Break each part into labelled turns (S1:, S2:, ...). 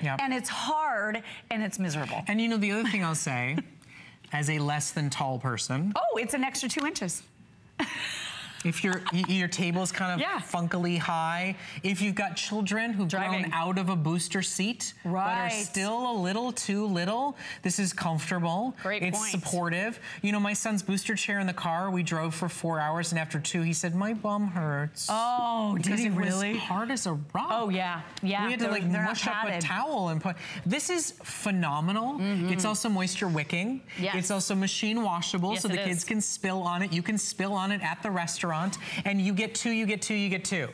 S1: Yep.
S2: And it's hard and it's miserable.
S1: And you know, the other thing I'll say, as a less than tall person.
S2: Oh, it's an extra 2 inches.
S1: If your table's kind of funkily high, if you've got children who've grown out of a booster seat, but are still a little too little, this is comfortable. It's supportive. You know, my son's booster chair in the car, we drove for 4 hours, and after 2, he said, my bum hurts.
S2: Oh, did he really?
S1: It was hard as a rock.
S2: Oh, yeah. Yeah.
S1: We had to like mush up a towel and put, this is phenomenal. It's also moisture wicking. It's also machine washable, so the kids can spill on it. You can spill on it at the restaurant. And you get two, you get two, you get two.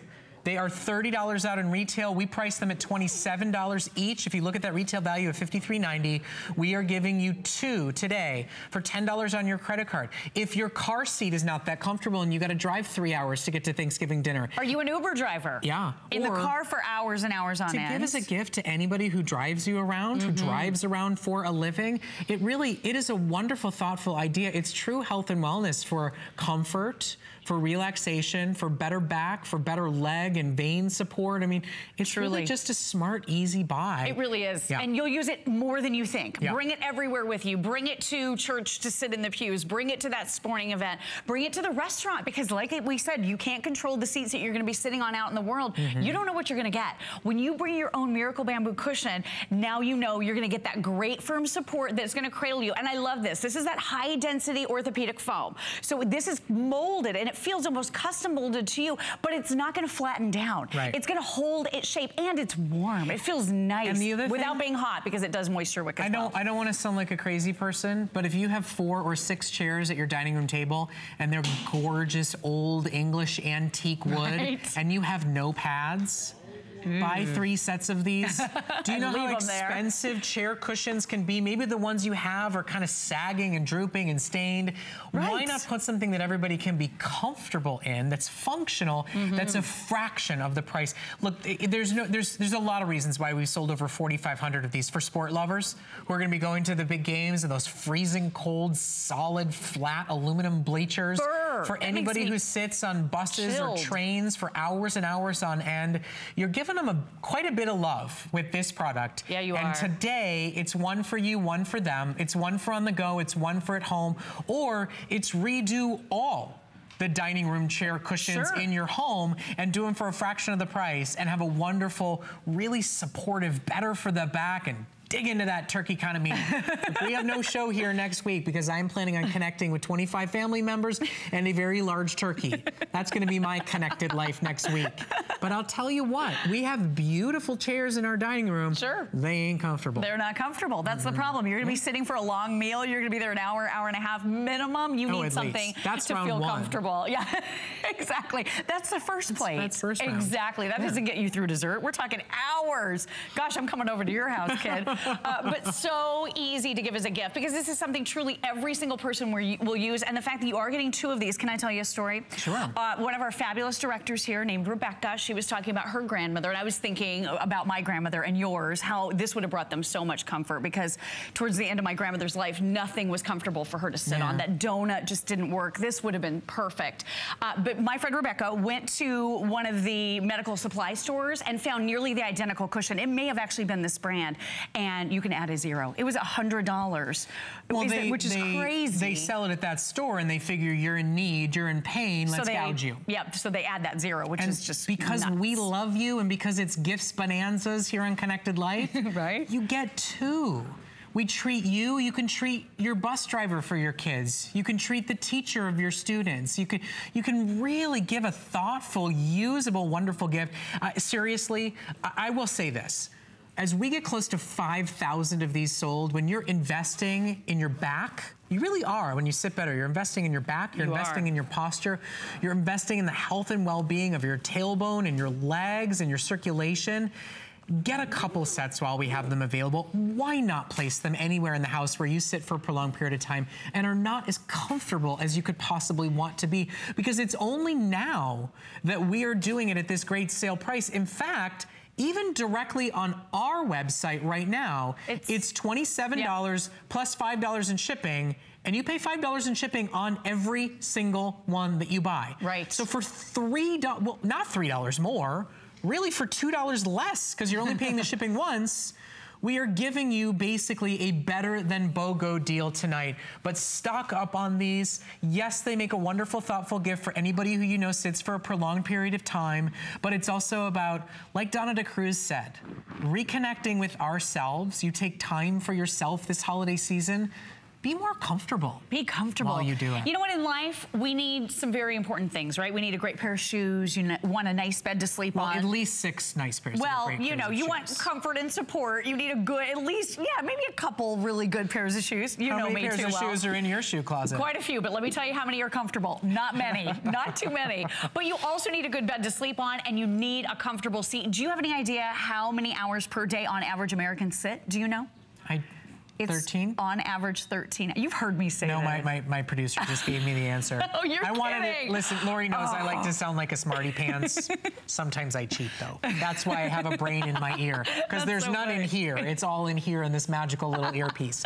S1: They are $30 out in retail. We price them at $27 each. If you look at that retail value of $53.90, we are giving you 2 today for $10 on your credit card. If your car seat is not that comfortable and you got to drive 3 hours to get to Thanksgiving dinner.
S2: Are you an Uber driver?
S1: Yeah.
S2: In the car for hours and hours on end.
S1: To give as a gift to anybody who drives you around, who drives around for a living, it is a wonderful, thoughtful idea. It's true health and wellness for comfort, for relaxation, for better back, for better leg and vein support. I mean, it's really just a smart, easy buy.
S2: It really is. And you'll use it more than you think. Bring it everywhere with you. Bring it to church to sit in the pews. Bring it to that sporting event. Bring it to the restaurant, because like we said, you can't control the seats that you're gonna be sitting on out in the world. You don't know what you're gonna get. When you bring your own Miracle Bamboo cushion, now you know you're gonna get that great firm support that's gonna cradle you. And I love this. This is that high density orthopedic foam. So this is molded, and it feels almost custom molded to you, but it's not gonna flatten down. It's gonna hold its shape, and it's warm. It feels nice without being hot, because it does moisture wick as well.
S1: I don't wanna sound like a crazy person, but if you have 4 or 6 chairs at your dining room table, and they're gorgeous old English antique wood, and you have no pads, buy 3 sets of these. Do you know how expensive chair cushions can be? Maybe the ones you have are kind of sagging and drooping and stained. Why not put something that everybody can be comfortable in, that's functional, that's a fraction of the price? Look, there's a lot of reasons why we've sold over 4,500 of these for sport lovers who are going to be going to the big games and those freezing cold, solid, flat aluminum bleachers. For anybody who sits on buses or trains for hours and hours on end, you're giving them quite a bit of love with this product.
S2: Yeah, you are.
S1: And today, it's one for you, one for them. It's one for on the go, it's one for at home, or it's redo all the dining room chair cushions in your home and do them for a fraction of the price and have a wonderful, really supportive, better for the back, and dig into that turkey kind of meat. We have no show here next week because I'm planning on connecting with 25 family members and a very large turkey. That's gonna be my connected life next week. But I'll tell you what, we have beautiful chairs in our dining room. They ain't comfortable.
S2: They're not comfortable. That's the problem. You're gonna be sitting for a long meal. You're gonna be there an hour, hour and a half minimum. You need something to feel comfortable. Yeah, exactly. That's the first plate.
S1: That's first round.
S2: Exactly. That doesn't get you through dessert. We're talking hours. Gosh, I'm coming over to your house, kid. But so easy to give as a gift, because this is something truly every single person will use. And the fact that you are getting 2 of these, can I tell you a story?
S1: Sure.
S2: One of our fabulous directors here named Rebecca, she was talking about her grandmother, and I was thinking about my grandmother and yours, how this would have brought them so much comfort, because towards the end of my grandmother's life, nothing was comfortable for her to sit on. That donut just didn't work. This would have been perfect. But my friend Rebecca went to one of the medical supply stores and found nearly the identical cushion. It may have actually been this brand, and you can add a 0. It was $100, which is crazy.
S1: They sell it at that store, and they figure you're in need, you're in pain, let's gouge you.
S2: Yep, so they add that 0, which is just
S1: because we love you, and because it's gifts bonanzas here on Connected Life, you get 2. We treat you, you can treat your bus driver for your kids. You can treat the teacher of your students. You can really give a thoughtful, usable, wonderful gift. Seriously, I will say this. As we get close to 5,000 of these sold, when you're investing in your back, you really are, when you sit better, you're investing in your back, you're investing in your posture, you're investing in the health and well-being of your tailbone and your legs and your circulation. Get a couple sets while we have them available. Why not place them anywhere in the house where you sit for a prolonged period of time and are not as comfortable as you could possibly want to be? Because it's only now that we are doing it at this great sale price. In fact, even directly on our website right now, it's $27 plus $5 in shipping, and you pay $5 in shipping on every single one that you buy. So for $3, well, not $3 more, really for $2 less, because you're only paying the shipping once, we are giving you basically a better than BOGO deal tonight. But stock up on these. Yes, they make a wonderful, thoughtful gift for anybody who you know sits for a prolonged period of time, but it's also about, like Donna DeCruz said, reconnecting with ourselves. You take time for yourself this holiday season. Be more comfortable.
S2: Be comfortable.
S1: While you do it.
S2: You know what, in life, we need some very important things, right? We need a great pair of shoes. You want a nice bed to sleep on.
S1: At least 6 nice pairs
S2: well,
S1: of
S2: you know, you want comfort and support. You need a good, at least, yeah, maybe a couple really good pairs of shoes. You know me too well. How many pairs of shoes are
S1: in your shoe closet?
S2: Quite a few, but let me tell you how many are comfortable. Not many. Not too many. But you also need a good bed to sleep on, and you need a comfortable seat. Do you have any idea how many hours per day on average Americans sit? Do you know? It's 13? On average 13. You've heard me say that.
S1: No, my producer just gave me the answer.
S2: Oh, you're kidding.
S1: Listen, Lori knows I like to sound like a smarty pants. Sometimes I cheat, though. That's why I have a brain in my ear, because there's none in here. It's all in here in this magical little earpiece.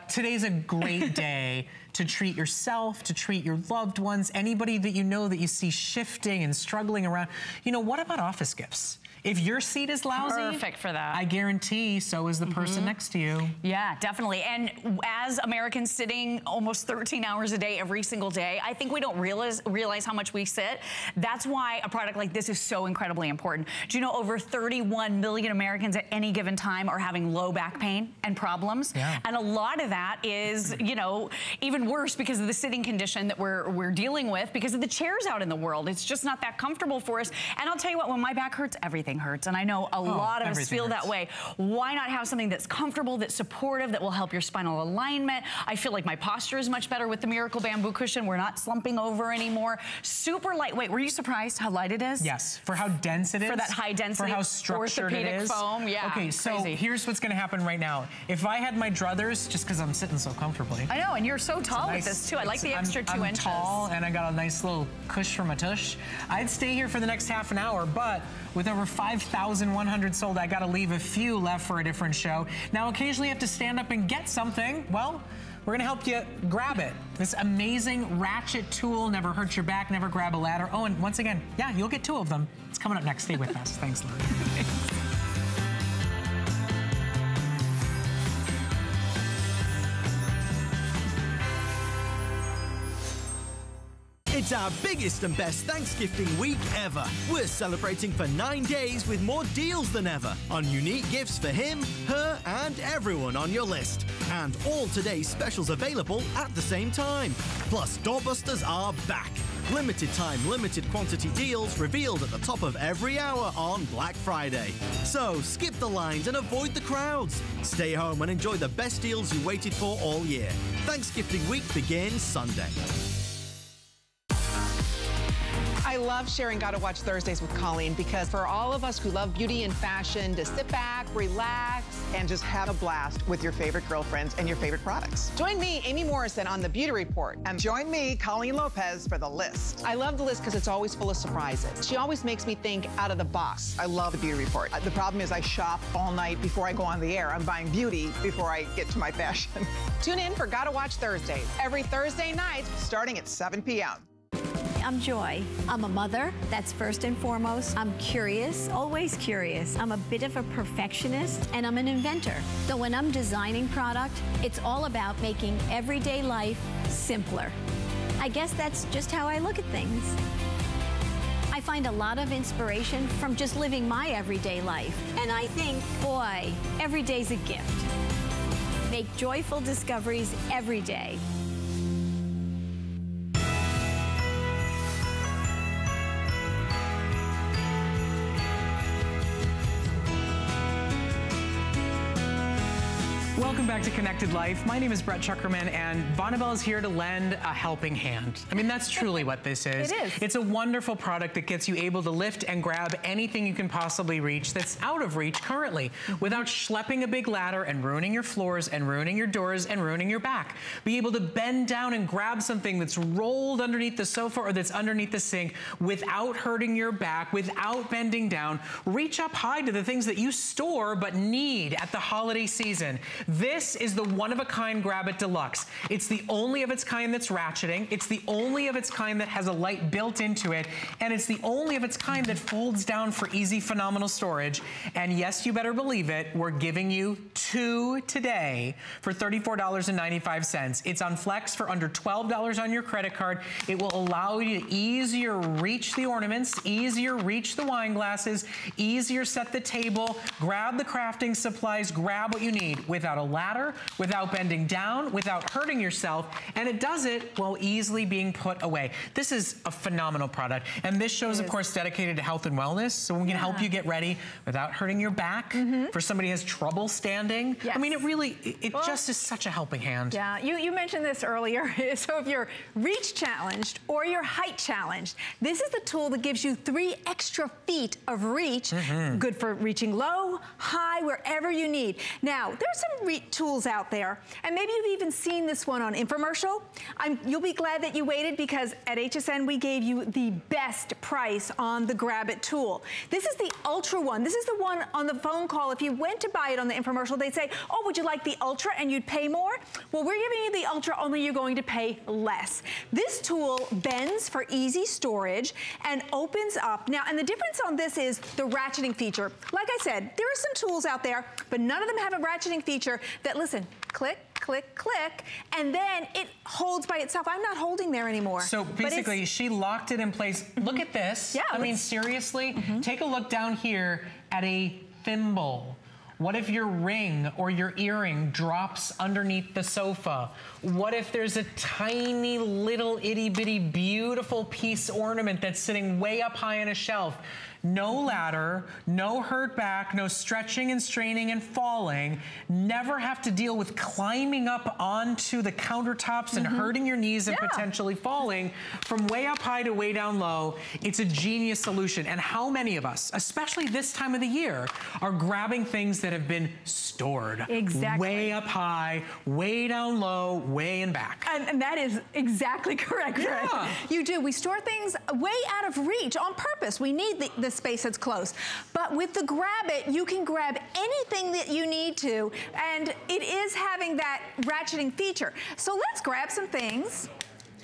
S1: Today's a great day to treat yourself, to treat your loved ones, anybody that you know that you see shifting and struggling around. You know, what about office gifts? If your seat is lousy,
S2: perfect for that.
S1: I guarantee so is the person next to you.
S2: Yeah, definitely. And as Americans sitting almost 13 hours a day every single day, I think we don't realize how much we sit. That's why a product like this is so incredibly important. Do you know over 31 million Americans at any given time are having low back pain and problems?
S1: Yeah.
S2: And a lot of that is, you know, even worse because of the sitting condition that we're dealing with because of the chairs out in the world. It's just not that comfortable for us. And I'll tell you what, when my back hurts, everything hurts, and I know a lot of us feel that way. Why not have something that's comfortable, that's supportive, that will help your spinal alignment? I feel like my posture is much better with the Miracle Bamboo Cushion. We're not slumping over anymore. Super lightweight. Were you surprised how light it is?
S1: Yes, for how dense it is.
S2: For that high density,
S1: for how structured it is.
S2: Foam, yeah.
S1: Okay, so here's what's going to happen right now. If I had my druthers, just because I'm sitting so comfortably.
S2: I know, and you're so tall with this too. I like the extra 2 inches.
S1: I'm tall, and I got a nice little cush for my tush. I'd stay here for the next half an hour, but with over 5,100 sold, I got to leave a few left for a different show. Now, occasionally you have to stand up and get something. Well, we're going to help you grab it. This amazing ratchet tool, never hurt your back, never grab a ladder. Oh, and once again, yeah, you'll get 2 of them. It's coming up next. Stay with us. Thanks, Lori.
S3: It's our biggest and best Thanksgiving week ever. We're celebrating for 9 days with more deals than ever on unique gifts for him, her, and everyone on your list. And all today's specials available at the same time. Plus, doorbusters are back. Limited time, limited quantity deals revealed at the top of every hour on Black Friday. So skip the lines and avoid the crowds. Stay home and enjoy the best deals you waited for all year. Thanksgiving week begins Sunday.
S4: I love sharing Gotta Watch Thursdays with Colleen because for all of us who love beauty and fashion, to sit back, relax, and just have a blast with your favorite girlfriends and your favorite products. Join me, Amy Morrison, on The Beauty Report. And join me, Colleen Lopez, for The List. I love The List because it's always full of surprises. She always makes me think out of the box. I love The Beauty Report. The problem is I shop all night before I go on the air. I'm buying beauty before I get to my fashion. Tune in for Gotta Watch Thursdays every Thursday night starting at 7 p.m.
S5: I'm Joy. I'm a mother, that's first and foremost. I'm curious, always curious. I'm a bit of a perfectionist, and I'm an inventor. So when I'm designing product, it's all about making everyday life simpler. I guess that's just how I look at things. I find a lot of inspiration from just living my everyday life. And I think, boy, every day's a gift. Make joyful discoveries every day.
S1: Welcome back to Connected Life. My name is Brett Chukerman, and Bonnabelle is here to lend a helping hand. I mean, that's truly what this is.
S2: It is.
S1: It's a wonderful product that gets you able to lift and grab anything you can possibly reach that's out of reach currently without schlepping a big ladder and ruining your floors and ruining your doors and ruining your back. Be able to bend down and grab something that's rolled underneath the sofa or that's underneath the sink without hurting your back, without bending down. Reach up high to the things that you store but need at the holiday season. This is the one-of-a-kind Grab It Deluxe. It's the only of its kind that's ratcheting. It's the only of its kind that has a light built into it. And it's the only of its kind that folds down for easy, phenomenal storage. And yes, you better believe it, we're giving you 2 today for $34.95. It's on Flex for under $12 on your credit card. It will allow you to easier reach the ornaments, easier reach the wine glasses, easier set the table, grab the crafting supplies, grab what you need without a ladder, without bending down, without hurting yourself, and it does it while easily being put away. This is a phenomenal product, and this show is, of course, dedicated to health and wellness, so we can help you get ready without hurting your back. For somebody who has trouble standing, I mean, it just is such a helping hand.
S6: Yeah, you mentioned this earlier. So if you're reach challenged or you're height challenged, this is the tool that gives you 3 extra feet of reach. Good for reaching low, high, wherever you need. Now, there's some tools out there, and maybe you've even seen this one on infomercial. You'll be glad that you waited, because at HSN we gave you the best price on the Grab It tool. This is the Ultra one. This is the one on the phone call. If you went to buy it on the infomercial, they'd say, oh, would you like the Ultra? And you'd pay more. Well, we're giving you the Ultra, only you're going to pay less. This tool bends for easy storage and opens up. Now, and the difference on this is the ratcheting feature. Like I said, there are some tools out there, but none of them have a ratcheting feature that, listen, click, click, click, and then it holds by itself. I'm not holding there anymore.
S1: So basically, she locked it in place. Look at this.
S6: Yeah,
S1: I mean, seriously, take a look down here at a thimble. What if your ring or your earring drops underneath the sofa? What if there's a tiny little itty bitty beautiful piece ornament that's sitting way up high on a shelf? No ladder, no hurt back, no stretching and straining and falling. Never have to deal with climbing up onto the countertops and hurting your knees and potentially falling from way up high to way down low. It's a genius solution. And how many of us, especially this time of the year, are grabbing things that have been stored?
S6: Exactly.
S1: Way up high, way down low, way in back.
S6: And that is exactly correct, Fred.
S1: Yeah.
S6: You do. We store things way out of reach on purpose. We need the space that's close. But with the Grab It, you can grab anything that you need to, and it is having that ratcheting feature. So let's grab some things.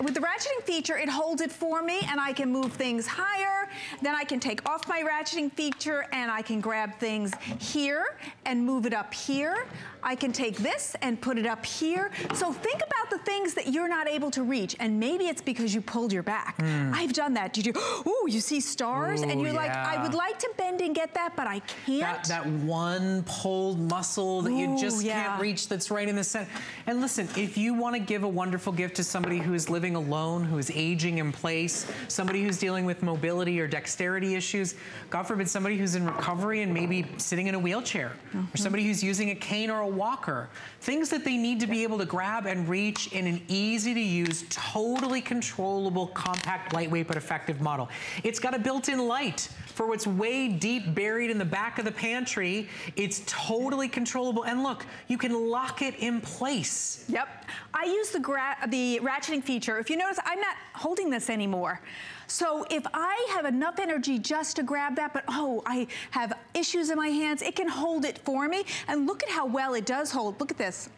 S6: With the ratcheting feature, it holds it for me, and I can move things higher. Then I can take off my ratcheting feature, and I can grab things here and move it up here. I can take this and put it up here. So think about the things that you're not able to reach, and maybe it's because you pulled your back. I've done that. Did you? Ooh, you see stars, and you're like, I would like to bend and get that, but I can't.
S1: That one pulled muscle that you just can't reach, that's right in the center. And listen, if you want to give a wonderful gift to somebody who is living alone, who is aging in place, somebody who's dealing with mobility or dexterity issues, God forbid somebody who's in recovery and maybe sitting in a wheelchair, or somebody who's using a cane or a walker, things that they need to be able to grab and reach in an easy to use, totally controllable, compact, lightweight, but effective model. It's got a built-in light for what's way deep buried in the back of the pantry. It's totally controllable, and look, you can lock it in place.
S6: Yep. I use the ratcheting feature. If you notice, I'm not holding this anymore. So if I have enough energy just to grab that, but I have issues in my hands, it can hold it for me. And look at how well it does hold. Look at this.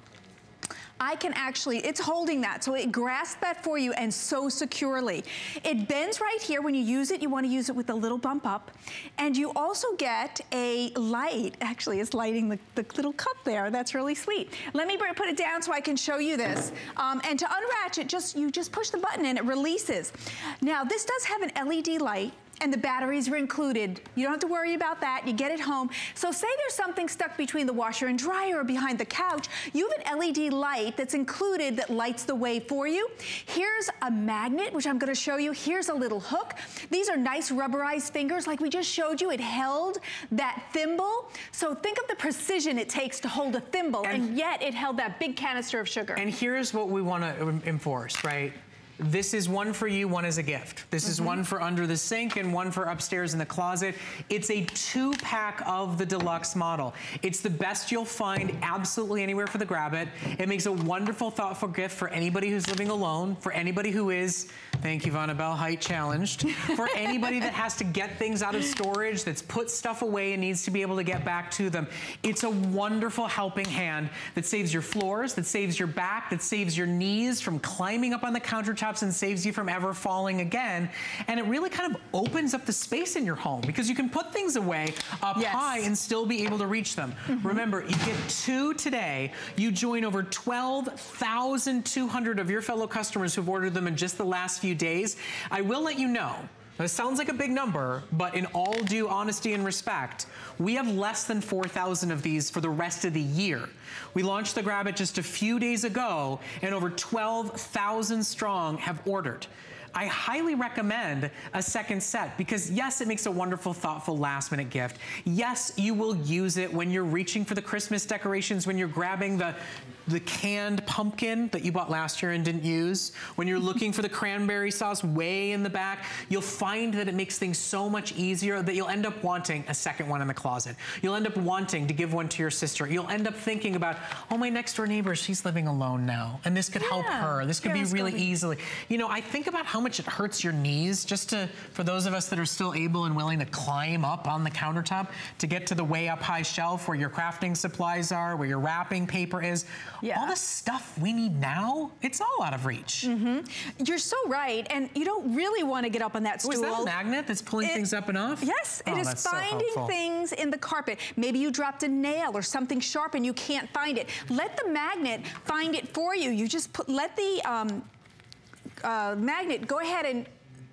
S6: I can actually, it's holding that. So it grasps that for you, and so securely. It bends right here. When you use it, you want to use it with a little bump up. And you also get a light. Actually, it's lighting the little cup there. That's really sweet. Let me put it down so I can show you this. And to unratch it, you just push the button and it releases. Now, this does have an LED light, and the batteries are included. You don't have to worry about that. You get it home. So say there's something stuck between the washer and dryer or behind the couch. You have an LED light that's included that lights the way for you. Here's a magnet, which I'm gonna show you. Here's a little hook. These are nice rubberized fingers like we just showed you. It held that thimble. So think of the precision it takes to hold a thimble, and yet it held that big canister of sugar.
S1: And here's what we wanna enforce, right? This is one for you, one as a gift. This is one for under the sink and one for upstairs in the closet. It's a 2-pack of the deluxe model. It's the best you'll find absolutely anywhere for the grab it. It makes a wonderful, thoughtful gift for anybody who's living alone, for anybody who is, thank you, Vonnabelle, height challenged, for anybody that has to get things out of storage, that's put stuff away and needs to be able to get back to them. It's a wonderful helping hand that saves your floors, that saves your back, that saves your knees from climbing up on the countertop and saves you from ever falling again. And it really kind of opens up the space in your home because you can put things away up high and still be able to reach them. Remember, you get 2 today. You join over 12,200 of your fellow customers who've ordered them in just the last few days. I will let you know, it sounds like a big number, but in all due honesty and respect, we have less than 4,000 of these for the rest of the year. We launched the Grab It just a few days ago, and over 12,000 strong have ordered. I highly recommend a second set because yes, it makes a wonderful, thoughtful last-minute gift. Yes, you will use it when you're reaching for the Christmas decorations, when you're grabbing the canned pumpkin that you bought last year and didn't use. When you're looking for the cranberry sauce way in the back, you'll find that it makes things so much easier that you'll end up wanting a second one in the closet. You'll end up wanting to give one to your sister. You'll end up thinking about, oh, my next door neighbor, she's living alone now, and this could help her. This could be really easily. You know, I think about how much it hurts your knees just for those of us that are still able and willing to climb up on the countertop to get to the way up high shelf where your crafting supplies are, where your wrapping paper is. All the stuff we need now, it's all out of reach.
S6: You're so right, and you don't really want to get up on that stool.
S1: Is that a magnet that's pulling things up and off?
S6: Yes, it is finding things in the carpet. Maybe you dropped a nail or something sharp and you can't find it. Let the magnet find it for you. You just let the magnet go ahead and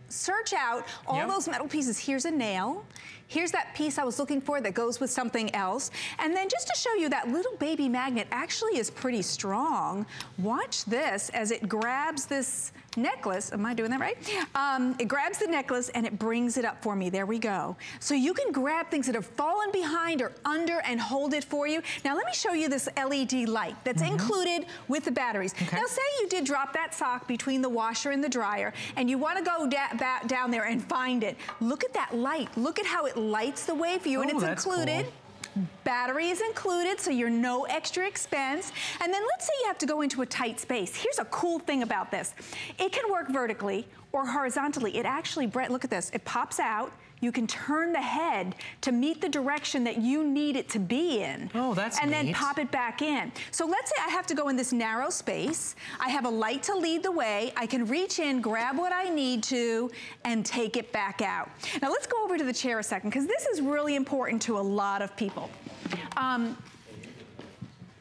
S6: search out all those metal pieces. Here's a nail. Here's that piece I was looking for that goes with something else. And then just to show you, that little baby magnet actually is pretty strong. Watch this as it grabs this necklace. Am I doing that right? It grabs the necklace and it brings it up for me. There we go. So you can grab things that have fallen behind or under and hold it for you. Now let me show you this LED light that's included with the batteries. Now say you did drop that sock between the washer and the dryer and you want to go down there and find it. Look at that light. Look at how it lights the way for you, and it's included. Battery is included, so you're no extra expense. And then let's say you have to go into a tight space. Here's a cool thing about this. It can work vertically or horizontally. It actually, Brett, look at this. It pops out. You can turn the head to meet the direction that you need it to be in.
S1: Oh, that's neat.
S6: And then pop it back in. So let's say I have to go in this narrow space. I have a light to lead the way. I can reach in, grab what I need to, and take it back out. Now let's go over to the chair a second, because this is really important to a lot of people. I'm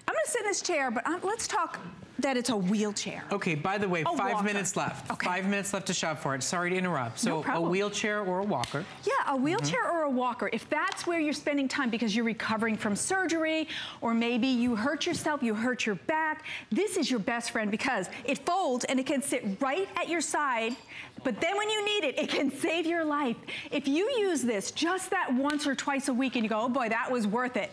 S6: gonna sit in this chair, but let's talk that it's a wheelchair.
S1: Okay, by the way, 5 minutes left. 5 minutes left to shop for it. Sorry to interrupt. So a wheelchair or a walker?
S6: Yeah, a wheelchair or a walker. If that's where you're spending time because you're recovering from surgery, or maybe you hurt yourself, you hurt your back, this is your best friend because it folds and it can sit right at your side. But then when you need it, it can save your life. If you use this just that once or twice a week and you go, oh boy, that was worth it,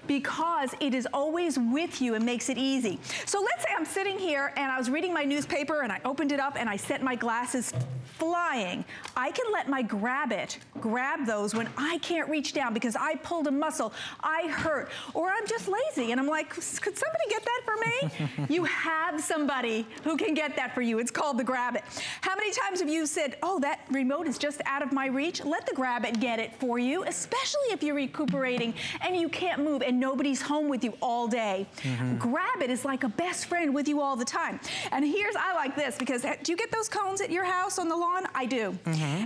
S6: because it is always with you and makes it easy. So let's say I'm sitting here and I was reading my newspaper and I opened it up and I sent my glasses flying. I can let my grab those when I can't reach down because I pulled a muscle, I hurt, or I'm just lazy and I'm like, could somebody get that for me? You have somebody who can get that for you. It's called the Grab It. How many times have you said, oh, that remote is just out of my reach? Let the Grab It get it for you, especially if you're recuperating and you can't move and nobody's home with you all day. Grab It is like a best friend with you all the time. And I like this because do you get those cones at your house on the lawn? I do.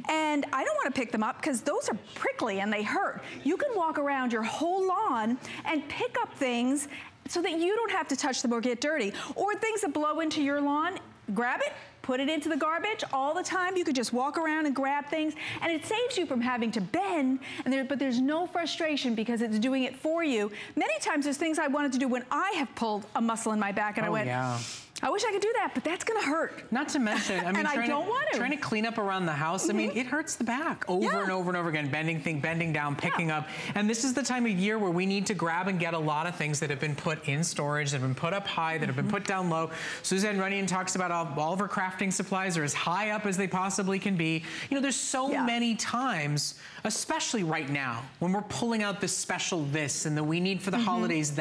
S6: And I don't want to pick them up because those are prickly and they hurt. You can walk around your whole lawn and pick up things so that you don't have to touch them or get dirty. Or things that blow into your lawn, grab it, put it into the garbage all the time. You could just walk around and grab things, and it saves you from having to bend, but there's no frustration because it's doing it for you. Many times there's things I wanted to do when I have pulled a muscle in my back and I went, I wish I could do that, but that's gonna hurt.
S1: Not to mention, I mean,
S6: and I don't want to.
S1: Trying to clean up around the house, I mean, it hurts the back over and over and over again, bending down, picking up. And this is the time of year where we need to grab and get a lot of things that have been put in storage, that have been put up high, that have been put down low. Suzanne Runyon talks about all of her crafting supplies are as high up as they possibly can be. You know, there's so many times, especially right now, when we're pulling out this special this and the we need for the holidays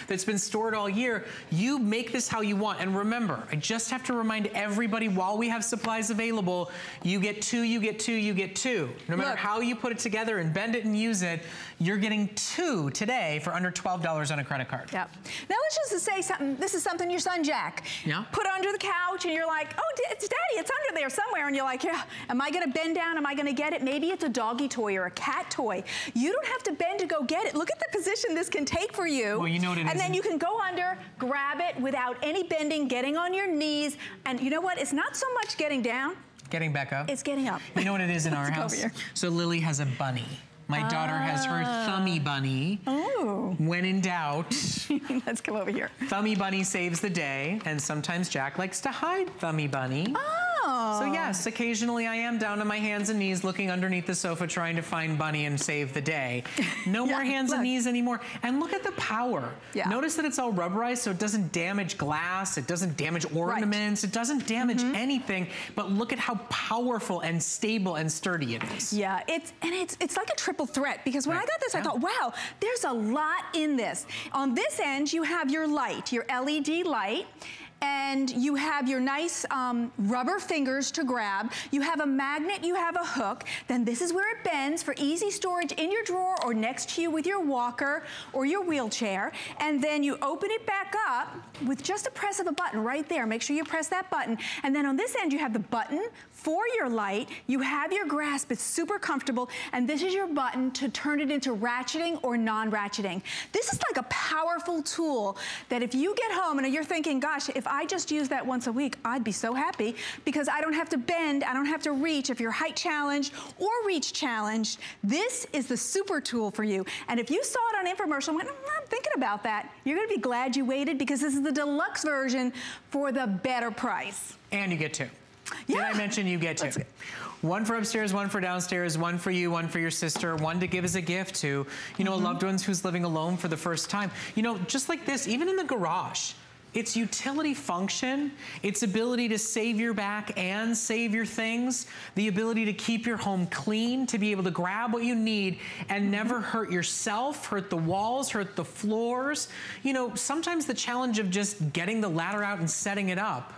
S1: that's been stored all year. You make this how you want. And remember, I just have to remind everybody, while we have supplies available, you get two, you get two, you get two. No matter how you put it together and bend it and use it, you're getting two today for under $12 on a credit card.
S6: Yep. Now let's just say something. This is something your son Jack put under the couch, and you're like, oh, it's Daddy, it's under there somewhere. And you're like, yeah, am I gonna bend down? Am I gonna get it? Maybe it's a doggy toy or a cat toy. You don't have to bend to go get it. Look at the position this can take for you.
S1: Well, you know what it is.
S6: And then you can go under, grab it without any bending, getting on your knees. And you know what? It's not so much getting down.
S1: Getting back up.
S6: It's getting up.
S1: You know what it is in our house? So Lily has a bunny. My daughter has her thummy bunny. Oh. When in doubt.
S6: Let's come over here.
S1: Thummy bunny saves the day, and sometimes Jack likes to hide thummy bunny.
S6: Oh.
S1: So yes, occasionally I am down on my hands and knees looking underneath the sofa trying to find bunny and save the day. No more hands and knees anymore. And look at the power. Notice that it's all rubberized so it doesn't damage glass, it doesn't damage ornaments, it doesn't damage anything, but look at how powerful and stable and sturdy it is.
S6: Yeah, it's like a triple threat, because when I got this, I thought, wow, there's a lot in this. On this end, you have your light, your LED light, and you have your nice rubber fingers to grab. You have a magnet, you have a hook. Then this is where it bends for easy storage in your drawer or next to you with your walker or your wheelchair. And then you open it back up with just a press of a button right there. Make sure you press that button. And then on this end, you have the button for your light. You have your grasp, it's super comfortable. And this is your button to turn it into ratcheting or non-ratcheting. This is like a powerful tool that if you get home and you're thinking, gosh, if I just use that once a week, I'd be so happy, because I don't have to bend, I don't have to reach. If you're height challenged or reach challenged, this is the super tool for you. And if you saw it on infomercial and went, I'm thinking about that, you're gonna be glad you waited, because this is the deluxe version for the better price.
S1: And you get two. Did I mention you get two? One for upstairs, one for downstairs, one for you, one for your sister, one to give as a gift to, you know, a loved one who's living alone for the first time. You know, just like this, even in the garage, its utility function, its ability to save your back and save your things, the ability to keep your home clean, to be able to grab what you need and never hurt yourself, hurt the walls, hurt the floors. You know, sometimes the challenge of just getting the ladder out and setting it up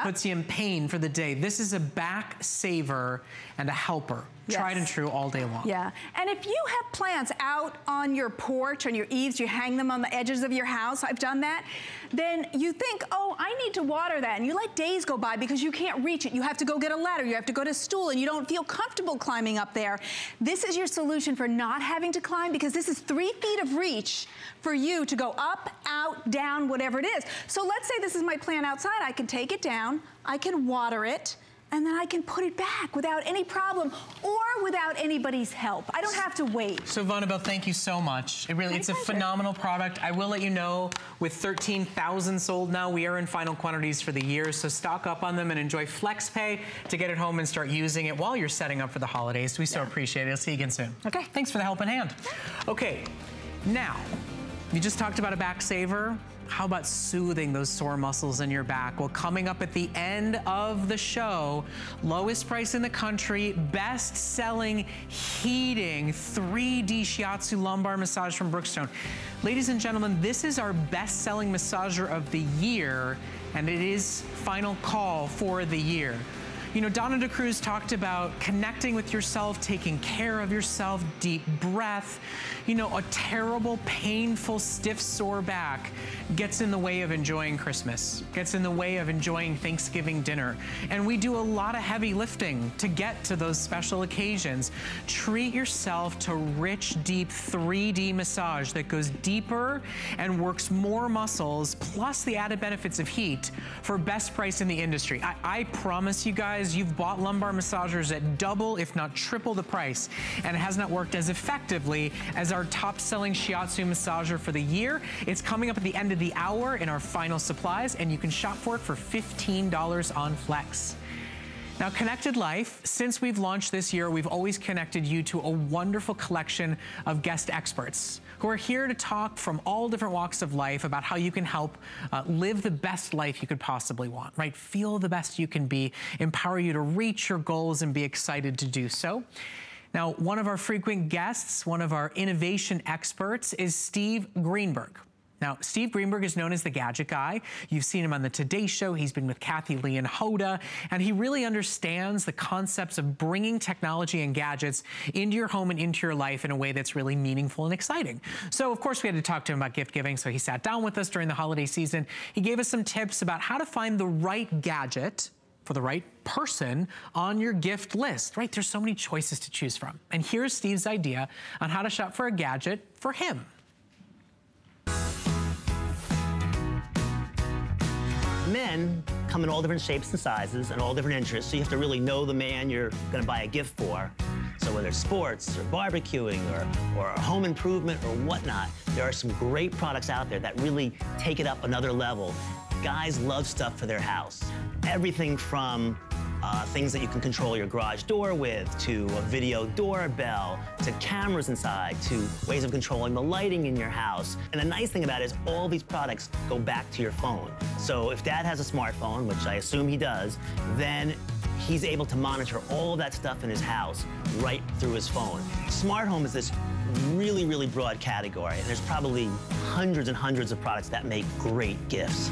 S1: puts you in pain for the day. This is a back saver and a helper. Tried and true all day long.
S6: Yeah, and if you have plants out on your porch, on your eaves, you hang them on the edges of your house, I've done that, then you think, oh, I need to water that, and you let days go by because you can't reach it. You have to go get a ladder, you have to go to a stool, and you don't feel comfortable climbing up there. This is your solution for not having to climb, because this is 3 feet of reach for you to go up, out, down, whatever it is. So let's say this is my plant outside. I can take it down, I can water it, and then I can put it back without any problem or without anybody's help. I don't have to wait.
S1: So Vonabelle, thank you so much. It's a phenomenal product. I will let you know, with 13,000 sold now, we are in final quantities for the year, so stock up on them and enjoy FlexPay to get it home and start using it while you're setting up for the holidays. We so appreciate it. I'll see you again soon.
S6: Okay.
S1: Thanks for the helping hand. Okay, now, you just talked about a back saver. How about soothing those sore muscles in your back? Well, coming up at the end of the show, lowest price in the country, best-selling, heating 3D Shiatsu lumbar massage from Brookstone. Ladies and gentlemen, this is our best-selling massager of the year, and it is final call for the year. You know, Donna DeCruz talked about connecting with yourself, taking care of yourself, deep breath. You know, a terrible, painful, stiff, sore back gets in the way of enjoying Christmas, gets in the way of enjoying Thanksgiving dinner. And we do a lot of heavy lifting to get to those special occasions. Treat yourself to rich, deep 3D massage that goes deeper and works more muscles, plus the added benefits of heat, for best price in the industry. I promise you guys, realize you've bought lumbar massagers at double, if not triple the price, and it has not worked as effectively as our top-selling Shiatsu massager for the year. It's coming up at the end of the hour in our final supplies, and you can shop for it for $15 on Flex. Now, Connected Life, since we've launched this year, we've always connected you to a wonderful collection of guest experts who are here to talk from all different walks of life about how you can help live the best life you could possibly want, right? Feel the best you can be, empower you to reach your goals and be excited to do so. Now, one of our frequent guests, one of our innovation experts is Steve Greenberg. Now, Steve Greenberg is known as the Gadget Guy. You've seen him on the Today Show. He's been with Kathy Lee and Hoda, and he really understands the concepts of bringing technology and gadgets into your home and into your life in a way that's really meaningful and exciting. So, of course, we had to talk to him about gift giving, so he sat down with us during the holiday season. He gave us some tips about how to find the right gadget for the right person on your gift list, right? There's so many choices to choose from. And here's Steve's idea on how to shop for a gadget for him.
S7: Men come in all different shapes and sizes and all different interests, so you have to really know the man you're going to buy a gift for. So whether it's sports or barbecuing or home improvement or whatnot, there are some great products out there that really take it up another level. Guys love stuff for their house. Everything from things that you can control your garage door with, to a video doorbell, to cameras inside, to ways of controlling the lighting in your house. And the nice thing about it is all these products go back to your phone. So if Dad has a smartphone, which I assume he does, then he's able to monitor all that stuff in his house right through his phone. Smart home is this really, really broad category, and there's probably hundreds and hundreds of products that make great gifts.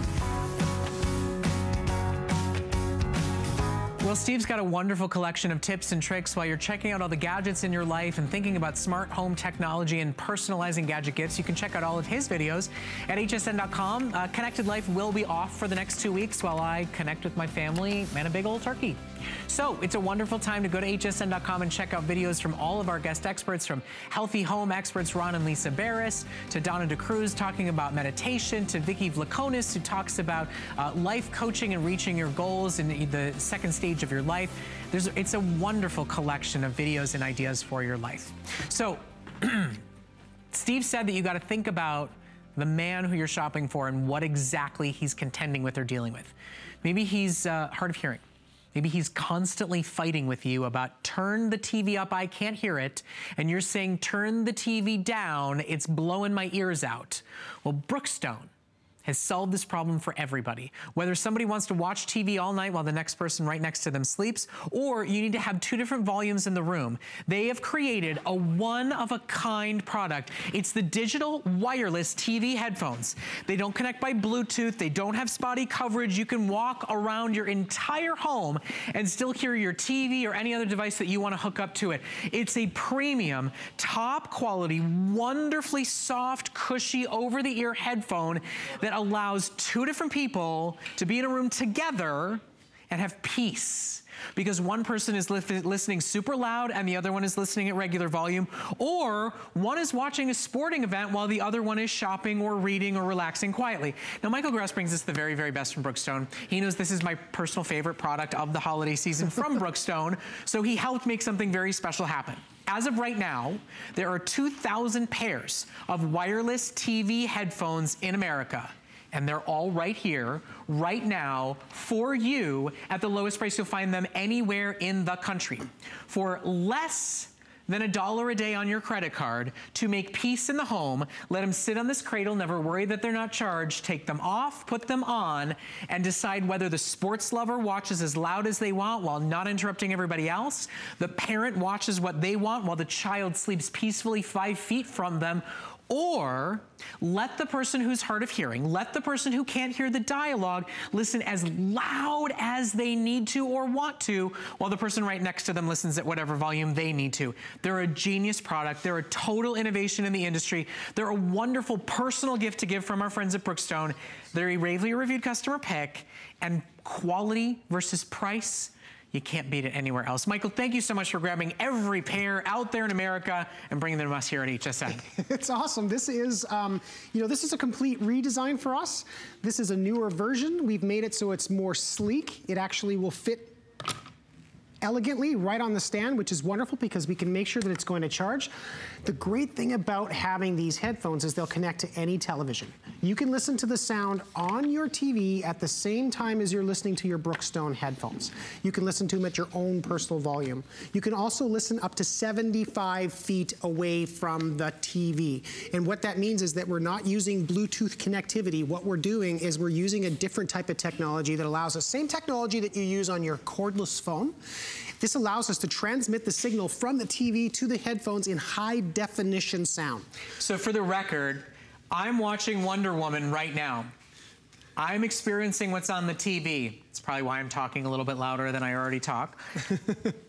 S1: Well, Steve's got a wonderful collection of tips and tricks while you're checking out all the gadgets in your life and thinking about smart home technology and personalizing gadget gifts. You can check out all of his videos at hsn.com. Connected Life will be off for the next 2 weeks while I connect with my family and a big old turkey. So it's a wonderful time to go to hsn.com and check out videos from all of our guest experts, from healthy home experts Ron and Lisa Barris, to Donna DeCruz talking about meditation, to Vicki Vlakonis, who talks about life coaching and reaching your goals in the second stage of your life. It's a wonderful collection of videos and ideas for your life. So Steve said that you got to think about the man who you're shopping for and what exactly he's contending with or dealing with. Maybe he's hard of hearing. Maybe he's constantly fighting with you about turn the TV up, I can't hear it, and you're saying turn the TV down, it's blowing my ears out. Well, Brookstone has solved this problem for everybody. Whether somebody wants to watch TV all night while the next person right next to them sleeps, or you need to have 2 different volumes in the room, they have created a one-of-a-kind product. It's the digital wireless TV headphones. They don't connect by Bluetooth. They don't have spotty coverage. You can walk around your entire home and still hear your TV or any other device that you want to hook up to it. It's a premium, top quality, wonderfully soft, cushy, over-the-ear headphone that allows 2 different people to be in a room together and have peace. Because one person is listening super loud and the other one is listening at regular volume, or one is watching a sporting event while the other one is shopping or reading or relaxing quietly. Now, Michael Gross brings us the very, very best from Brookstone. He knows this is my personal favorite product of the holiday season from Brookstone, so he helped make something very special happen. As of right now, there are 2,000 pairs of wireless TV headphones in America. And they're all right here, right now, for you at the lowest price you'll find them anywhere in the country. For less than $1 a day on your credit card to make peace in the home, let them sit on this cradle, never worry that they're not charged, take them off, put them on, and decide whether the sports lover watches as loud as they want while not interrupting everybody else, the parent watches what they want while the child sleeps peacefully 5 feet from them, or let the person who's hard of hearing, let the person who can't hear the dialogue listen as loud as they need to or want to, while the person right next to them listens at whatever volume they need to. They're a genius product. They're a total innovation in the industry. They're a wonderful personal gift to give from our friends at Brookstone. They're a Ravely reviewed customer pick, and quality versus price, you can't beat it anywhere else. Michael, thank you so much for grabbing every pair out there in America and bringing them to us here at HSN.
S8: It's awesome. This is, this is a complete redesign for us. This is a newer version. We've made it so it's more sleek. It actually will fit elegantly right on the stand, which is wonderful because we can make sure that it's going to charge. The great thing about having these headphones is they'll connect to any television. You can listen to the sound on your TV at the same time as you're listening to your Brookstone headphones. You can listen to them at your own personal volume. You can also listen up to 75 feet away from the TV. And what that means is that we're not using Bluetooth connectivity. What we're doing is we're using a different type of technology that allows us, same technology that you use on your cordless phone. This allows us to transmit the signal from the TV to the headphones in high definition sound.
S1: So for the record, I'm watching Wonder Woman right now. I'm experiencing what's on the TV. It's probably why I'm talking a little bit louder than I already talk.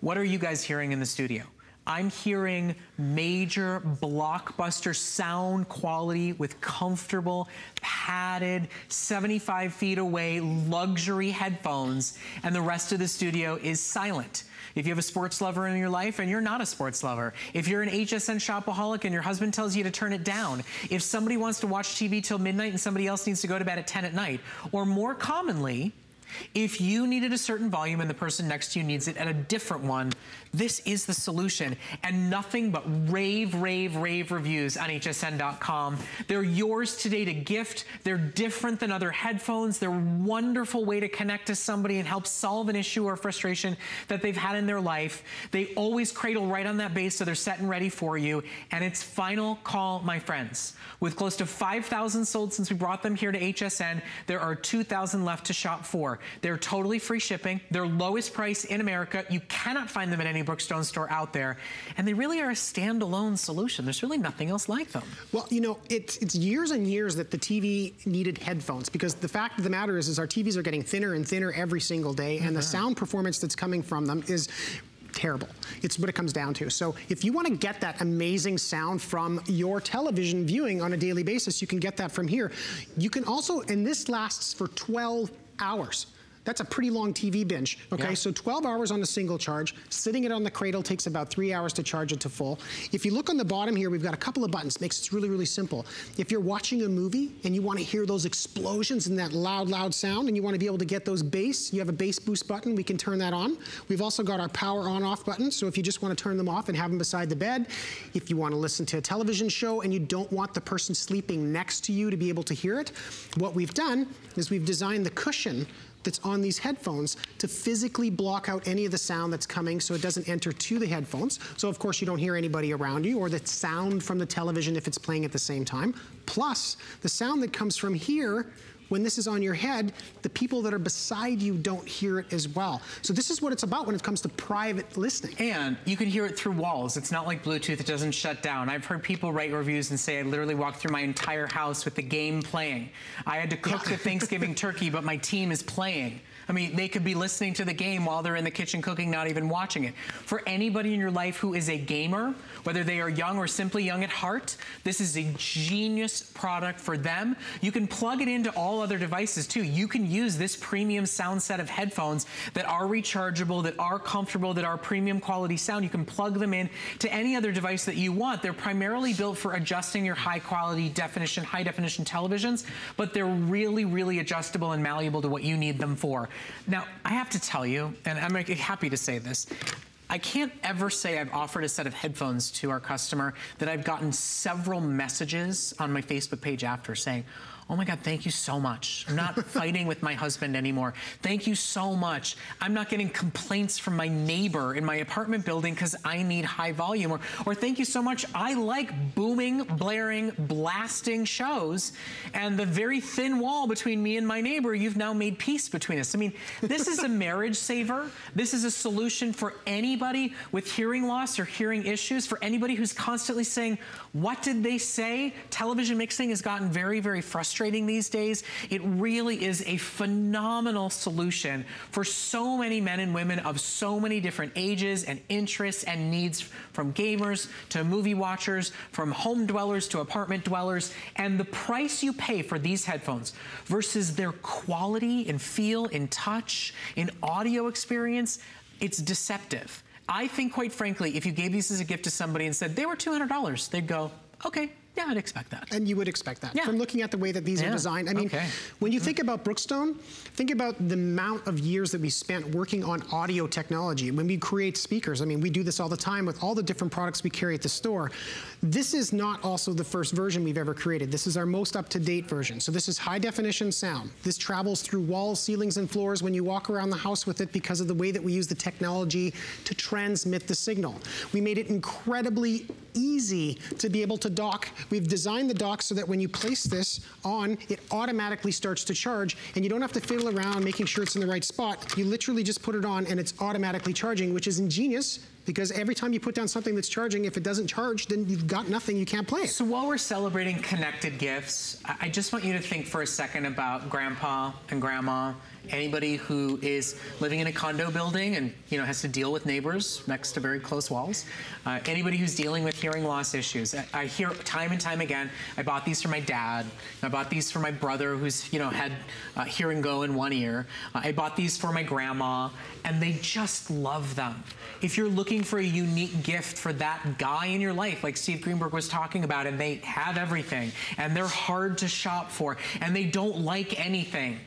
S1: What are you guys hearing in the studio? I'm hearing major blockbuster sound quality with comfortable, padded, 75 feet away luxury headphones, and the rest of the studio is silent. If you have a sports lover in your life and you're not a sports lover, if you're an HSN shopaholic and your husband tells you to turn it down, if somebody wants to watch TV till midnight and somebody else needs to go to bed at 10 at night, or more commonly, if you needed a certain volume and the person next to you needs it at a different one, this is the solution. And nothing but rave, rave, rave reviews on hsn.com. They're yours today to gift. They're different than other headphones. They're a wonderful way to connect to somebody and help solve an issue or frustration that they've had in their life. They always cradle right on that base, so they're set and ready for you. And it's final call, my friends. With close to 5,000 sold since we brought them here to HSN, there are 2,000 left to shop for. They're totally free shipping. They're lowest price in America. You cannot find them at any Brookstone store out there. And they really are a standalone solution. There's really nothing else like them.
S8: Well, you know, it's years and years that the TV needed headphones, because the fact of the matter is our TVs are getting thinner and thinner every single day, and the sound performance that's coming from them is terrible. It's what it comes down to. So if you want to get that amazing sound from your television viewing on a daily basis, you can get that from here. You can also, and this lasts for 12 hours. That's a pretty long TV binge, okay? Yeah. So 12 hours on a single charge. Sitting it on the cradle takes about 3 hours to charge it to full. If you look on the bottom here, we've got a couple of buttons. Makes it really, really simple. If you're watching a movie and you want to hear those explosions and that loud, loud sound, and you want to be able to get those bass, you have a bass boost button. We can turn that on. We've also got our power on-off button, so if you just want to turn them off and have them beside the bed. If you want to listen to a television show and you don't want the person sleeping next to you to be able to hear it, what we've done is we've designed the cushion that's on these headphones to physically block out any of the sound that's coming so it doesn't enter to the headphones. So of course you don't hear anybody around you, or the sound from the television if it's playing at the same time. Plus, the sound that comes from here, when this is on your head, the people that are beside you don't hear it as well. So this is what it's about when it comes to private listening.
S1: And you can hear it through walls. It's not like Bluetooth, it doesn't shut down. I've heard people write reviews and say, I literally walked through my entire house with the game playing. I had to cook the Thanksgiving turkey, but my team is playing. I mean, they could be listening to the game while they're in the kitchen cooking, not even watching it. For anybody in your life who is a gamer, whether they are young or simply young at heart, this is a genius product for them. You can plug it into all other devices too. You can use this premium sound set of headphones that are rechargeable, that are comfortable, that are premium quality sound. You can plug them in to any other device that you want. They're primarily built for adjusting your high quality definition, high definition televisions, but they're really, really adjustable and malleable to what you need them for. Now, I have to tell you, and I'm happy to say this, I can't ever say I've offered a set of headphones to our customer that I've gotten several messages on my Facebook page after saying, oh my God, thank you so much. I'm not fighting with my husband anymore. Thank you so much. I'm not getting complaints from my neighbor in my apartment building because I need high volume. Or thank you so much. I like booming, blaring, blasting shows, and the very thin wall between me and my neighbor, you've now made peace between us. I mean, this is a marriage saver. This is a solution for anybody with hearing loss or hearing issues, for anybody who's constantly saying, what did they say? Television mixing has gotten very, very frustrating these days. It really is a phenomenal solution for so many men and women of so many different ages and interests and needs, from gamers to movie watchers, from home dwellers to apartment dwellers. And the price you pay for these headphones versus their quality and feel and touch and audio experience, it's deceptive. I think, quite frankly, if you gave these as a gift to somebody and said they were $200, they'd go, okay, Yeah, I'd expect that.
S8: And you would expect that from looking at the way that these are designed. I mean,
S1: Okay.
S8: when you think about Brookstone, think about the amount of years that we spent working on audio technology. When we create speakers, I mean, we do this all the time with all the different products we carry at the store. This is not also the first version we've ever created. This is our most up-to-date version. So this is high-definition sound. This travels through walls, ceilings, and floors when you walk around the house with it because of the way that we use the technology to transmit the signal. We made it incredibly easy to be able to dock. We've designed the dock so that when you place this on, it automatically starts to charge, and you don't have to fiddle around making sure it's in the right spot. You literally just put it on and it's automatically charging, which is ingenious because every time you put down something that's charging, if it doesn't charge, then you've got nothing, you can't play it. So
S1: while we're celebrating connected gifts, I just want you to think for a second about grandpa and grandma, anybody who is living in a condo building and has to deal with neighbors next to very close walls, anybody who's dealing with hearing loss issues. I hear time and time again, I bought these for my dad, I bought these for my brother who's had hearing go in one ear, I bought these for my grandma, and they just love them. If you're looking for a unique gift for that guy in your life, like Steve Greenberg was talking about, and they have everything, and they're hard to shop for, and they don't like anything,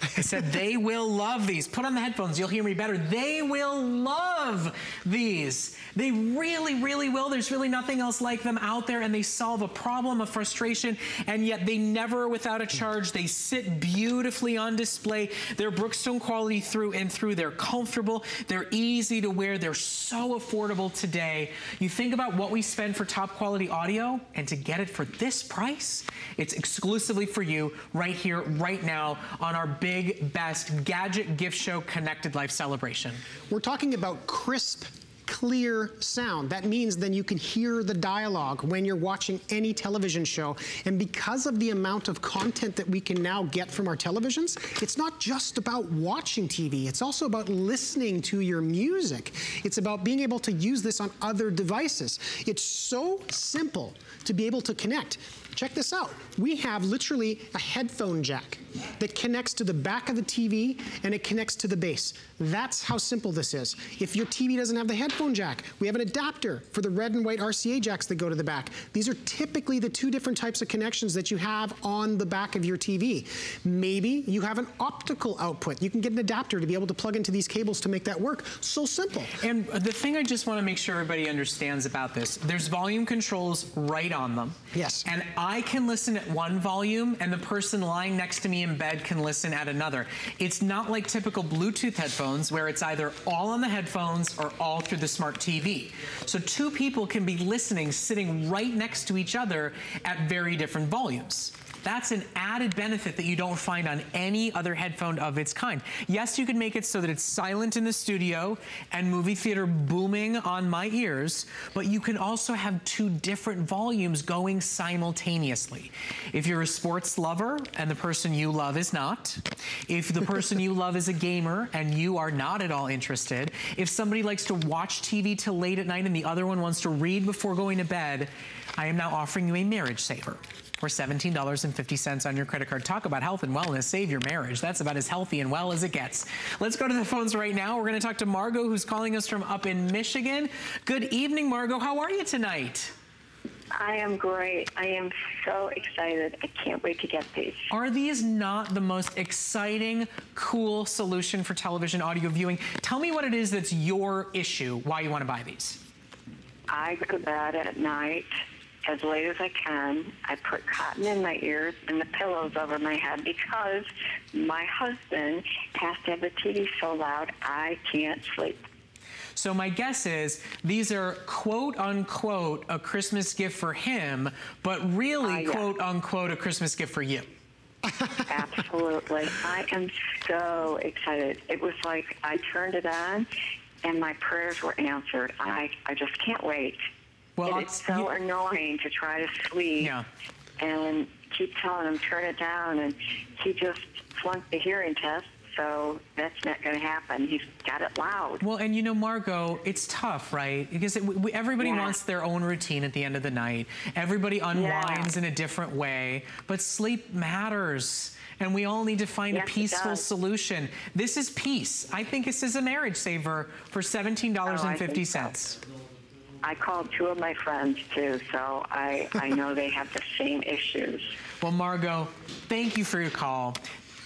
S1: I said they will love these. Put on the headphones, you'll hear me better. They will love these. They really, really will. There's really nothing else like them out there, and they solve a problem of frustration, and yet they never are without a charge. They sit beautifully on display. They're Brookstone quality through and through. They're comfortable. They're easy to wear. They're so affordable today. You think about what we spend for top quality audio, and to get it for this price, it's exclusively for you right here, right now on our big, best gadget gift show connected life celebration.
S8: We're talking about crisp, clear sound. That means then you can hear the dialogue when you're watching any television show. And because of the amount of content that we can now get from our televisions, it's not just about watching TV. It's also about listening to your music. It's about being able to use this on other devices. It's so simple to be able to connect. Check this out. We have literally a headphone jack that connects to the back of the TV and it connects to the base. That's how simple this is. If your TV doesn't have the headphone jack, we have an adapter for the red and white RCA jacks that go to the back. These are typically the two different types of connections that you have on the back of your TV. Maybe you have an optical output. You can get an adapter to be able to plug into these cables to make that work. So simple.
S1: And the thing I just want to make sure everybody understands about this, there's volume controls right on them.
S8: Yes.
S1: And I can listen at one volume and the person lying next to me in bed can listen at another. It's not like typical Bluetooth headphones where it's either all on the headphones or all through the smart TV. So two people can be listening, sitting right next to each other at very different volumes. That's an added benefit that you don't find on any other headphone of its kind. Yes, you can make it so that it's silent in the studio and movie theater booming on my ears, but you can also have two different volumes going simultaneously. If you're a sports lover and the person you love is not, if the person you love is a gamer and you are not at all interested, if somebody likes to watch TV till late at night and the other one wants to read before going to bed, I am now offering you a marriage saver. For $17.50 on your credit card. Talk about health and wellness. Save your marriage. That's about as healthy and well as it gets. Let's go to the phones right now. We're going to talk to Margot, who's calling us from up in Michigan. Good evening, Margot. How are you tonight?
S9: I am great. I am so excited. I can't wait to get these.
S1: Are these not the most exciting, cool solution for television audio viewing? Tell me what it is that's your issue, why you want to buy these.
S9: I go to bed at night as late as I can. I put cotton in my ears and the pillows over my head because my husband has to have the TV so loud I can't sleep.
S1: So my guess is these are quote unquote a Christmas gift for him, but really
S9: yeah.
S1: quote unquote a Christmas gift for you.
S9: Absolutely. I am so excited. It was like I turned it on and my prayers were answered. I just can't wait.
S1: Well,
S9: it's so annoying to try to sleep and keep telling him turn it down, and he just flunked the hearing test, so that's not going to happen. He's got it loud.
S1: Well, and you know, Margot, it's tough, right? Because everybody wants their own routine at the end of the night. Everybody unwinds in a different way, but sleep matters. And we all need to find a peaceful solution. This is peace. I think this is a marriage saver for $17.50.
S9: I called 2 of my friends, too, so I know they have the same issues.
S1: Well, Margot, thank you for your call.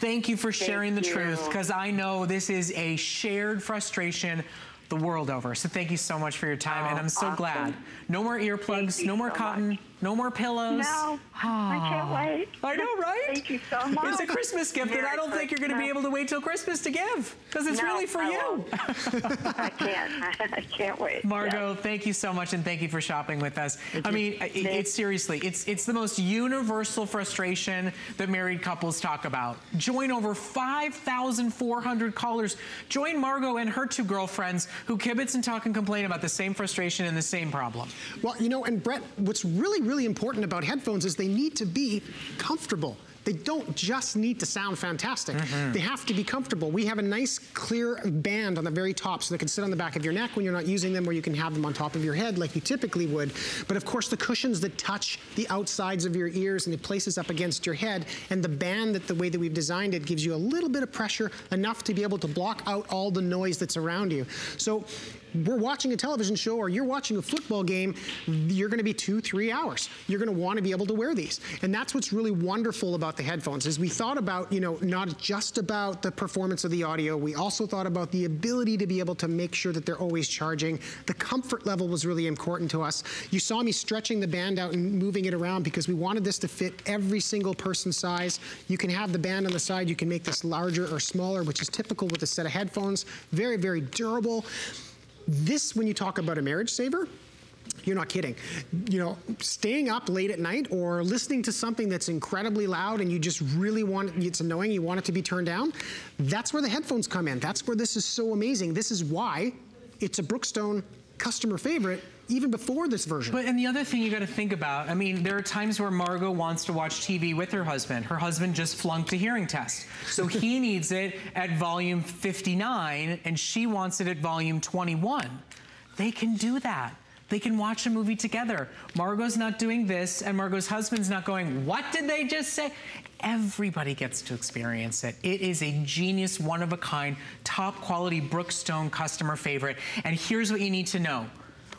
S1: Thank you for sharing the truth, because I know this is a shared frustration the world over. So thank you so much for your time, and I'm so glad. No more earplugs, no more cotton, no more pillows.
S9: No, I can't wait.
S1: I know, right?
S9: Thank you so much.
S1: It's a Christmas gift that I don't think you're going to be able to wait till Christmas to give, because it's really for you.
S9: I can't wait.
S1: Margot, thank you so much, and thank you for shopping with us. I mean, it's seriously, it's the most universal frustration that married couples talk about. Join over 5,400 callers. Join Margot and her 2 girlfriends who kibitz and talk and complain about the same frustration and the same problem.
S8: Well, you know, and Brett, what's really important about headphones is they need to be comfortable. They don't just need to sound fantastic. They have to be comfortable. We have a nice clear band on the very top so they can sit on the back of your neck when you're not using them, or you can have them on top of your head like you typically would. But of course, the cushions that touch the outsides of your ears and it places up against your head, and the band, that the way that we've designed it, gives you a little bit of pressure, enough to be able to block out all the noise that's around you. So we're watching a television show, or you're watching a football game, you're going to be 2-3 hours. You're going to want to be able to wear these. And that's what's really wonderful about the headphones, is we thought about, you know, not just about the performance of the audio, we also thought about the ability to be able to make sure that they're always charging. The comfort level was really important to us. You saw me stretching the band out and moving it around because we wanted this to fit every single person's size. You can have the band on the side, you can make this larger or smaller, which is typical with a set of headphones. Very, very durable. This, when you talk about a marriage saver, you're not kidding. You know, staying up late at night or listening to something that's incredibly loud and you just really want it, it's annoying, you want it to be turned down, that's where the headphones come in. That's where this is so amazing. This is why it's a Brookstone customer favorite even before this version.
S1: But, and the other thing you got to think about, I mean, there are times where Margot wants to watch TV with her husband. Her husband just flunked a hearing test. So he needs it at volume 59 and she wants it at volume 21. They can do that. They can watch a movie together. Margot's not doing this, and Margot's husband's not going, what did they just say? Everybody gets to experience it. It is a genius, one-of-a-kind, top-quality Brookstone customer favorite. And here's what you need to know.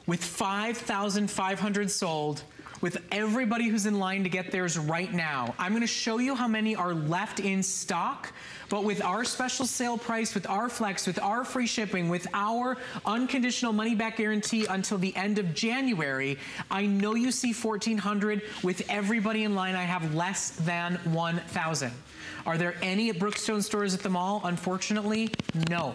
S1: With 5,500 sold, with everybody who's in line to get theirs right now, I'm going to show you how many are left in stock. But with our special sale price, with our flex, with our free shipping, with our unconditional money-back guarantee until the end of January, I know you see 1,400. With everybody in line, I have less than 1,000. Are there any at Brookstone stores at the mall? Unfortunately, no.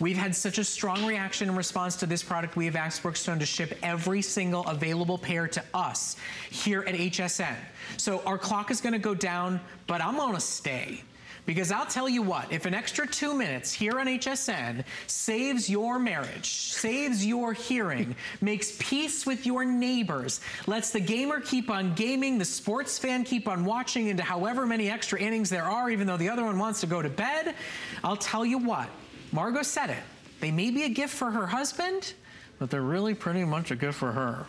S1: We've had such a strong reaction in response to this product, we have asked Brookstone to ship every single available pair to us here at HSN. So our clock is going to go down, but I'm going to stay. Because I'll tell you what, if an extra 2 minutes here on HSN saves your marriage, saves your hearing, makes peace with your neighbors, lets the gamer keep on gaming, the sports fan keep on watching into however many extra innings there are, even though the other one wants to go to bed, I'll tell you what, Margot said it. They may be a gift for her husband, but they're really pretty much a gift for her.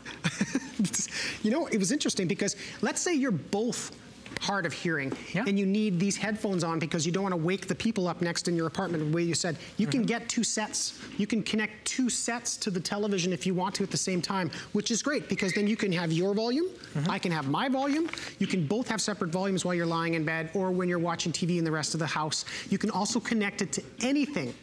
S8: You know, it was interesting because let's say you're both hard of hearing and you need these headphones on because you don't want to wake the people up next in your apartment the way you said. You can get 2 sets. You can connect 2 sets to the television if you want to at the same time, which is great because then you can have your volume, I can have my volume. You can both have separate volumes while you're lying in bed or when you're watching TV in the rest of the house. You can also connect it to anything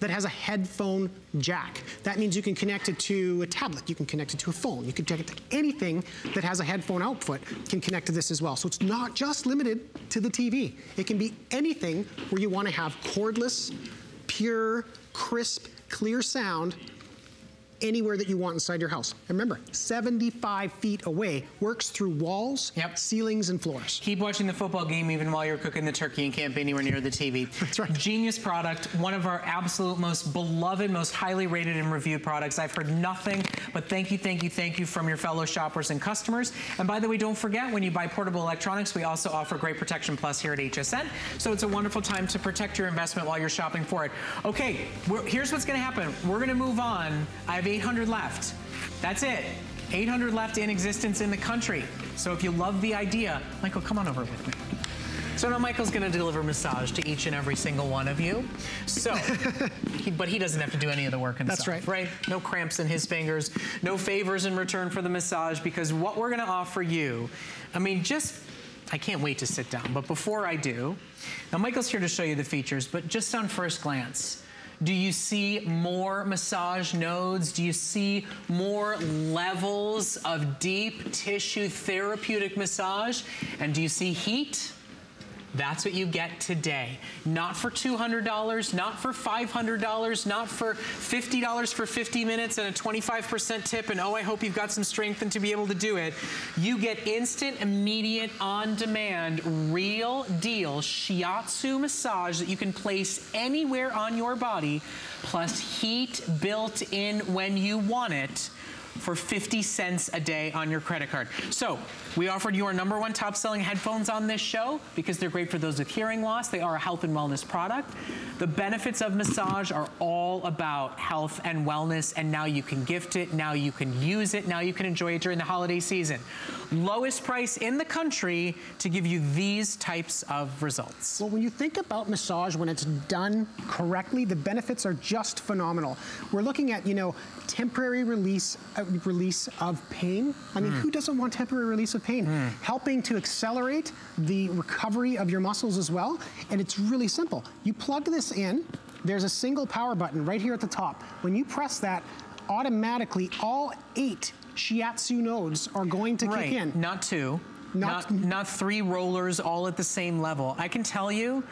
S8: that has a headphone jack. That means you can connect it to a tablet, you can connect it to a phone, you can connect it to anything that has a headphone output can connect to this as well. So it's not just limited to the TV. It can be anything where you want to have cordless, pure, crisp, clear sound anywhere that you want inside your house. And remember, 75 feet away, works through walls, ceilings, and floors.
S1: Keep watching the football game even while you're cooking the turkey and can't be anywhere near the TV.
S8: That's right.
S1: Genius product, one of our absolute most beloved, most highly rated and reviewed products. I've heard nothing but thank you from your fellow shoppers and customers. And by the way, don't forget, when you buy portable electronics, we also offer Great Protection Plus here at HSN. So it's a wonderful time to protect your investment while you're shopping for it. Okay, here's what's gonna happen. We're gonna move on. I have 800 left. That's it. 800 left in existence in the country. So if you love the idea, Michael, come on over with me. So now Michael's gonna deliver massage to each and every single one of you. So, but he doesn't have to do any of the work himself.
S8: That's right.
S1: No cramps in his fingers, no favors in return for the massage, because what we're gonna offer you, I mean, I can't wait to sit down, but before I do, now Michael's here to show you the features, but just on first glance, do you see more massage nodes? Do you see more levels of deep tissue therapeutic massage? And do you see heat? That's what you get today. Not for $200, not for $500, not for $50 for 50 minutes and a 25% tip, and oh, I hope you've got some strength and to be able to do it. You get instant, immediate, on-demand, real deal Shiatsu massage that you can place anywhere on your body, plus heat built in when you want it, for 50 cents a day on your credit card. So we offered you our #1 top selling headphones on this show because they're great for those with hearing loss. They are a health and wellness product. The benefits of massage are all about health and wellness, and now you can gift it, now you can use it, now you can enjoy it during the holiday season. Lowest price in the country to give you these types of results.
S8: Well, when you think about massage, when it's done correctly, the benefits are just phenomenal. We're looking at, you know, temporary release of pain. I mean, who doesn't want temporary release of pain? Helping to accelerate the recovery of your muscles as well. And it's really simple. You plug this in, there's a single power button right here at the top. When you press that, automatically all 8 Shiatsu nodes are going to kick in.
S1: Not 2. Not 3 rollers all at the same level. I can tell you,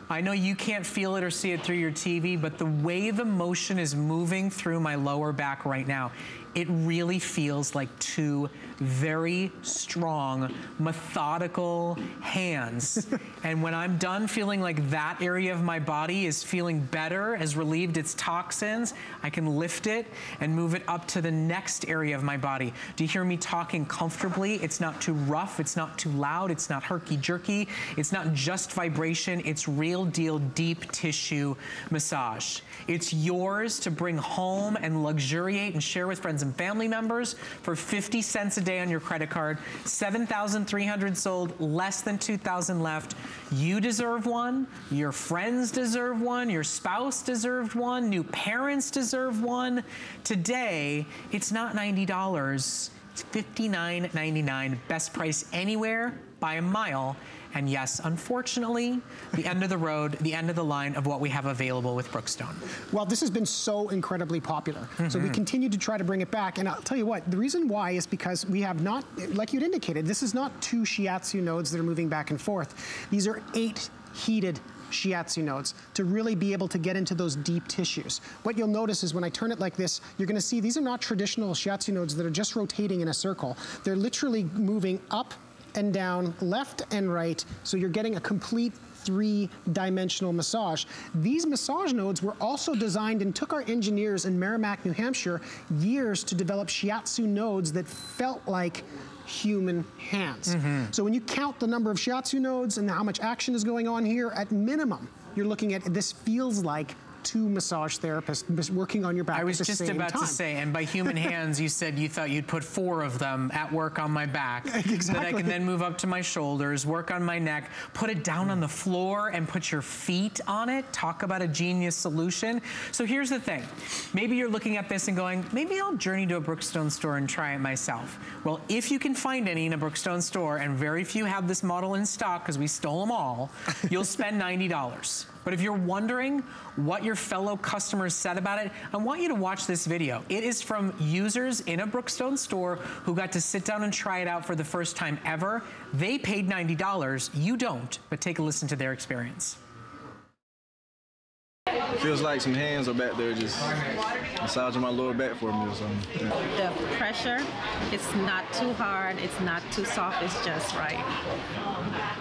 S1: I know you can't feel it or see it through your TV, but the way the motion is moving through my lower back right now, it really feels like 2 very strong, methodical hands. And when I'm done feeling like that area of my body is feeling better, has relieved its toxins, I can lift it and move it up to the next area of my body. Do you hear me talking comfortably? It's not too rough, it's not too loud, it's not herky-jerky, it's not just vibration, it's real deal deep tissue massage. It's yours to bring home and luxuriate and share with friends and family members for 50 cents a day on your credit card. 7,300 sold, less than 2,000 left. You deserve one, your friends deserve one, your spouse deserved one, new parents deserve one. Today, it's not $90, it's $59.99, best price anywhere by a mile. And yes, unfortunately, the end of the road, the end of the line of what we have available with Brookstone.
S8: Well, this has been so incredibly popular. So we continue to try to bring it back. And I'll tell you what, the reason why is because we have not, like you'd indicated, this is not 2 Shiatsu nodes that are moving back and forth. These are 8 heated Shiatsu nodes to really be able to get into those deep tissues. What you'll notice is when I turn it like this, you're gonna see these are not traditional Shiatsu nodes that are just rotating in a circle. They're literally moving up and down, left and right, so you're getting a complete 3-dimensional massage. These massage nodes were also designed and took our engineers in Merrimack, New Hampshire, years to develop Shiatsu nodes that felt like human hands. So when you count the number of Shiatsu nodes and how much action is going on here, at minimum, you're looking at, this feels like 2 massage therapists working on your back at the same time. I was just about to
S1: say, and by human hands, you said you thought you'd put 4 of them at work on my back.
S8: Exactly.
S1: That I can then move up to my shoulders, work on my neck, put it down on the floor and put your feet on it. Talk about a genius solution. So here's the thing. Maybe you're looking at this and going, maybe I'll journey to a Brookstone store and try it myself. Well, if you can find any in a Brookstone store, and very few have this model in stock because we stole them all, you'll spend $90. But if you're wondering what your fellow customers said about it, I want you to watch this video. It is from users in a Brookstone store who got to sit down and try it out for the first time ever. They paid $90, you don't, but take a listen to their experience.
S10: It feels like some hands are back there just massaging my lower back for me or something.
S11: The pressure, it's not too hard, it's not too soft, it's just right.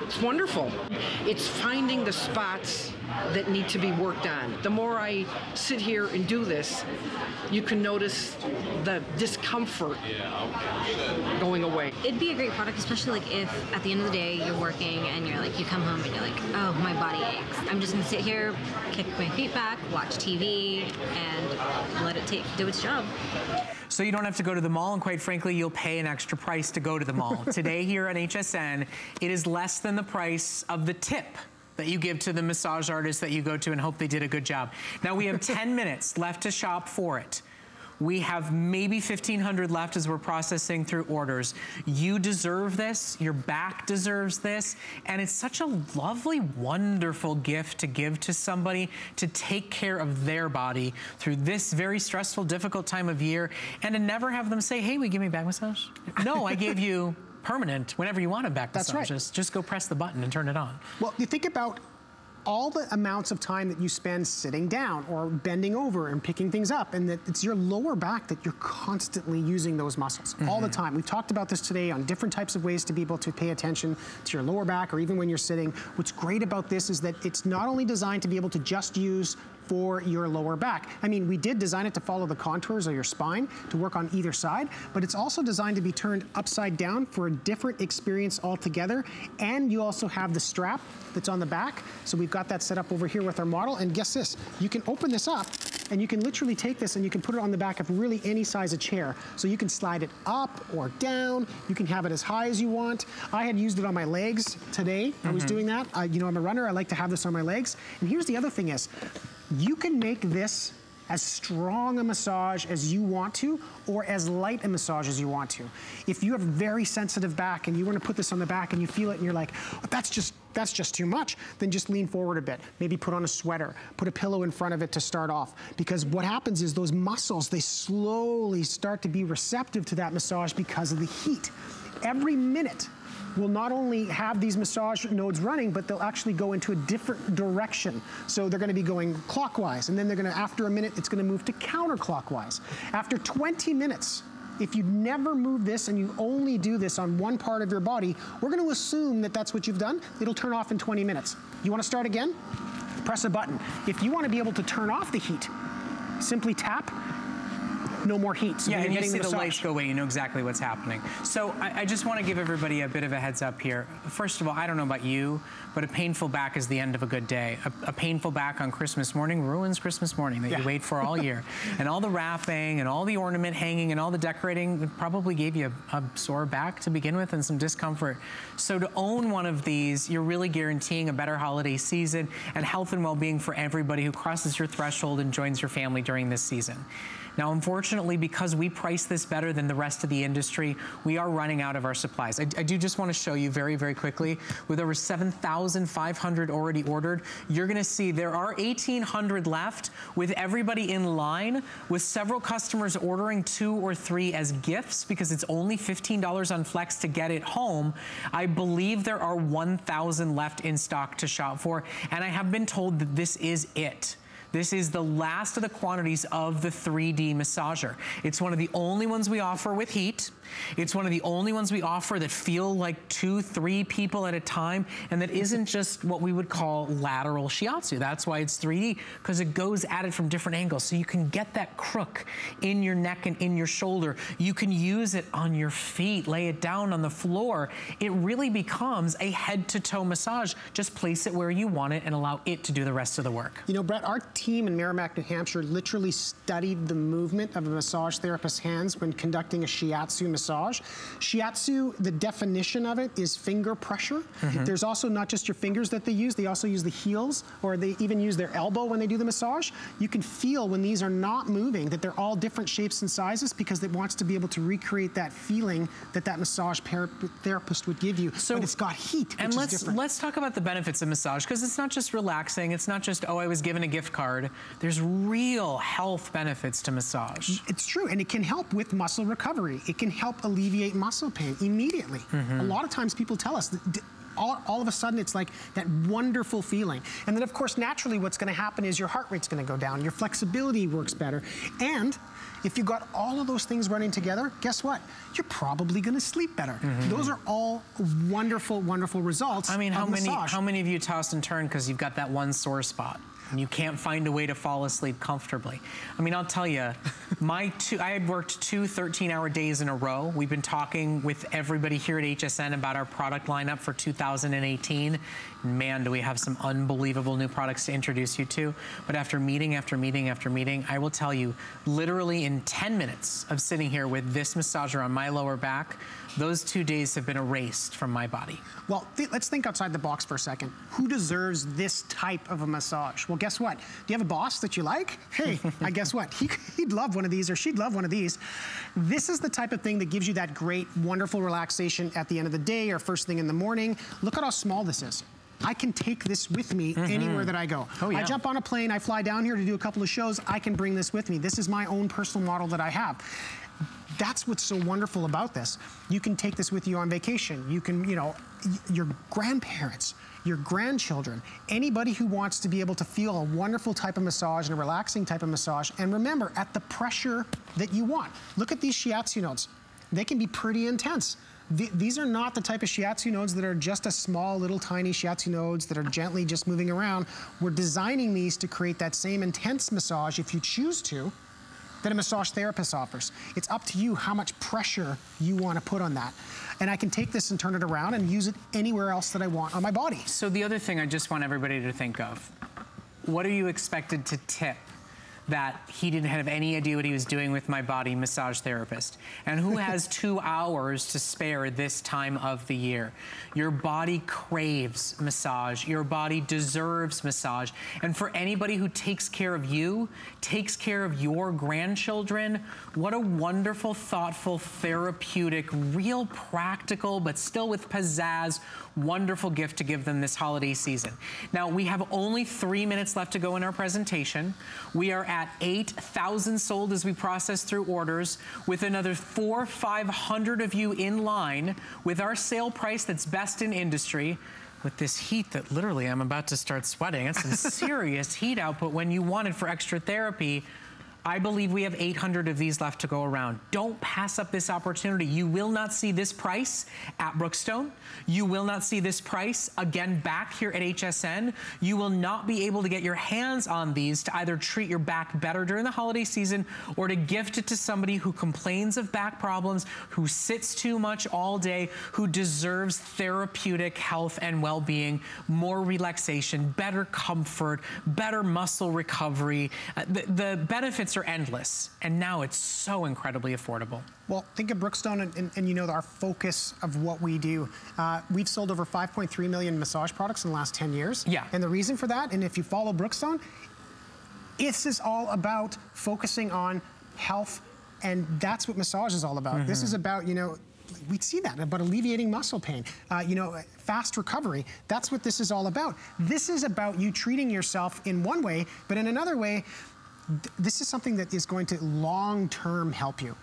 S12: It's wonderful. It's finding the spots that need to be worked on. The more I sit here and do this, you can notice the discomfort going away.
S13: It'd be a great product, especially like if at the end of the day you're working and you're like, you come home and you're like, oh, my body aches. I'm just gonna sit here, kick my feet back, watch TV, and let it do its job.
S1: So you don't have to go to the mall, and quite frankly, you'll pay an extra price to go to the mall. Today here at HSN, it is less than the price of the tip that you give to the massage artist that you go to and hope they did a good job. Now we have 10 minutes left to shop for it. We have maybe 1,500 left as we're processing through orders. You deserve this, your back deserves this, and it's such a lovely, wonderful gift to give to somebody to take care of their body through this very stressful, difficult time of year, and to never have them say, hey, will you give me a back massage? No, I gave you permanent whenever you want a back massage.
S8: That's right.
S1: Just go press the button and turn it on.
S8: Well, you think about all the amounts of time that you spend sitting down or bending over and picking things up, and that it's your lower back that you're constantly using those muscles all the time. We've talked about this today on different types of ways to be able to pay attention to your lower back, or even when you're sitting. What's great about this is that it's not only designed to be able to just use for your lower back. I mean, we did design it to follow the contours of your spine to work on either side, but it's also designed to be turned upside down for a different experience altogether. And you also have the strap that's on the back. So we've got that set up over here with our model. And guess this, you can open this up and you can literally take this and you can put it on the back of really any size of chair. So you can slide it up or down. You can have it as high as you want. I had used it on my legs today. I was doing that. You know, I'm a runner. I like to have this on my legs. And here's the other thing is, you can make this as strong a massage as you want to, or as light a massage as you want to. If you have a very sensitive back and you want to put this on the back and you feel it and you're like, oh, that's just too much, then just lean forward a bit. Maybe put on a sweater, put a pillow in front of it to start off. Because what happens is those muscles, they slowly start to be receptive to that massage because of the heat. Every minute will not only have these massage nodes running, but they'll actually go into a different direction. So they're gonna be going clockwise, and then they're gonna, after a minute, it's gonna move to counterclockwise. After 20 minutes, if you never move this and you only do this on one part of your body, we're gonna assume that that's what you've done. It'll turn off in 20 minutes. You wanna start again? Press a button. If you wanna be able to turn off the heat, simply tap. No more heat. So
S1: yeah, and you see the lights go away, you know exactly what's happening. So I just want to give everybody a bit of a heads up here. First of all, I don't know about you, but a painful back is the end of a good day. A painful back on Christmas morning ruins Christmas morning that you wait for all year. And all the wrapping and all the ornament hanging and all the decorating probably gave you a sore back to begin with and some discomfort. So to own one of these, you're really guaranteeing a better holiday season and health and well-being for everybody who crosses your threshold and joins your family during this season. Now, unfortunately, because we price this better than the rest of the industry, we are running out of our supplies. I do just want to show you very, very quickly, with over 7,500 already ordered, you're gonna see there are 1,800 left with everybody in line, with several customers ordering 2 or 3 as gifts because it's only $15 on Flex to get it home. I believe there are 1,000 left in stock to shop for, and I have been told that this is it. This is the last of the quantities of the 3D massager. It's one of the only ones we offer with heat. It's one of the only ones we offer that feel like 2, 3 people at a time, and that isn't just what we would call lateral shiatsu. That's why it's 3D, because it goes at it from different angles. So you can get that crook in your neck and in your shoulder. You can use it on your feet, lay it down on the floor. It really becomes a head to toe massage. Just place it where you want it and allow it to do the rest of the work.
S8: You know, Brett, our team in Merrimack, New Hampshire literally studied the movement of a massage therapist's hands when conducting a shiatsu massage. Shiatsu, the definition of it is finger pressure. There's also not just your fingers that they also use the heels, or they even use their elbow when they do the massage. You can feel when these are not moving that they're all different shapes and sizes because it wants to be able to recreate that feeling that that massage therapist would give you. So, but it's got heat,
S1: and
S8: which is different.
S1: Let's talk about the benefits of massage, because it's not just relaxing. It's not just, oh, I was given a gift card. There's real health benefits to massage.
S8: It's true, and it can help with muscle recovery. It can help alleviate muscle pain immediately. A lot of times people tell us that all of a sudden it's like that wonderful feeling. And then of course, naturally what's gonna happen is your heart rate's gonna go down, your flexibility works better, and if you've got all of those things running together, guess what? You're probably gonna sleep better. Those are all wonderful, wonderful results.
S1: I mean, how many of you toss and turn because you've got that one sore spot and you can't find a way to fall asleep comfortably? I mean, I'll tell you, I had worked 2 13-hour days in a row. We've been talking with everybody here at HSN about our product lineup for 2018. Man, do we have some unbelievable new products to introduce you to. But after meeting after meeting after meeting, I will tell you, literally in 10 minutes of sitting here with this massager on my lower back, those 2 days have been erased from my body.
S8: Well, let's think outside the box for a second. Who deserves this type of a massage? Well, guess what? Do you have a boss that you like? Hey, I guess what? He'd love one of these, or she'd love one of these. This is the type of thing that gives you that great, wonderful relaxation at the end of the day or first thing in the morning. Look at how small this is. I can take this with me anywhere that I go. Oh, yeah. I jump on a plane, I fly down here to do a couple of shows, I can bring this with me. This is my own personal model that I have. That's what's so wonderful about this. You can take this with you on vacation. You can, you know, your grandparents, your grandchildren, anybody who wants to be able to feel a wonderful type of massage and a relaxing type of massage. And remember, at the pressure that you want. Look at these Shiatsu nodes. They can be pretty intense. These are not the type of Shiatsu nodes that are just a small little tiny Shiatsu nodes that are gently just moving around. We're designing these to create that same intense massage, if you choose to, that a massage therapist offers. It's up to you how much pressure you want to put on that. And I can take this and turn it around and use it anywhere else that I want on my body.
S1: So the other thing I just want everybody to think of, what are you expected to tip that he didn't have any idea what he was doing with my body, massage therapist? And who has 2 hours to spare this time of the year? Your body craves massage. Your body deserves massage. And for anybody who takes care of you, takes care of your grandchildren, what a wonderful, thoughtful, therapeutic, real practical, but still with pizzazz, wonderful gift to give them this holiday season. Now, we have only 3 minutes left to go in our presentation. We are at 8,000 sold as we process through orders, with another 400-500 of you in line with our sale price that's best in industry. With this heat that literally I'm about to start sweating. It's some serious heat output when you want it for extra therapy. I believe we have 800 of these left to go around. Don't pass up this opportunity. You will not see this price at Brookstone. You will not see this price again back here at HSN. You will not be able to get your hands on these to either treat your back better during the holiday season or to gift it to somebody who complains of back problems, who sits too much all day, who deserves therapeutic health and well-being, more relaxation, better comfort, better muscle recovery. The benefits are endless, and now it's so incredibly affordable.
S8: Well, think of Brookstone and you know our focus of what we do. We've sold over 5.3 million massage products in the last 10 years.
S1: Yeah.
S8: And the reason for that, and if you follow Brookstone, this is all about focusing on health, and that's what massage is all about. This is about, you know, we see that, about alleviating muscle pain, you know, fast recovery. That's what this is all about. This is about you treating yourself in one way, but in another way, this is something that is going to long-term help you,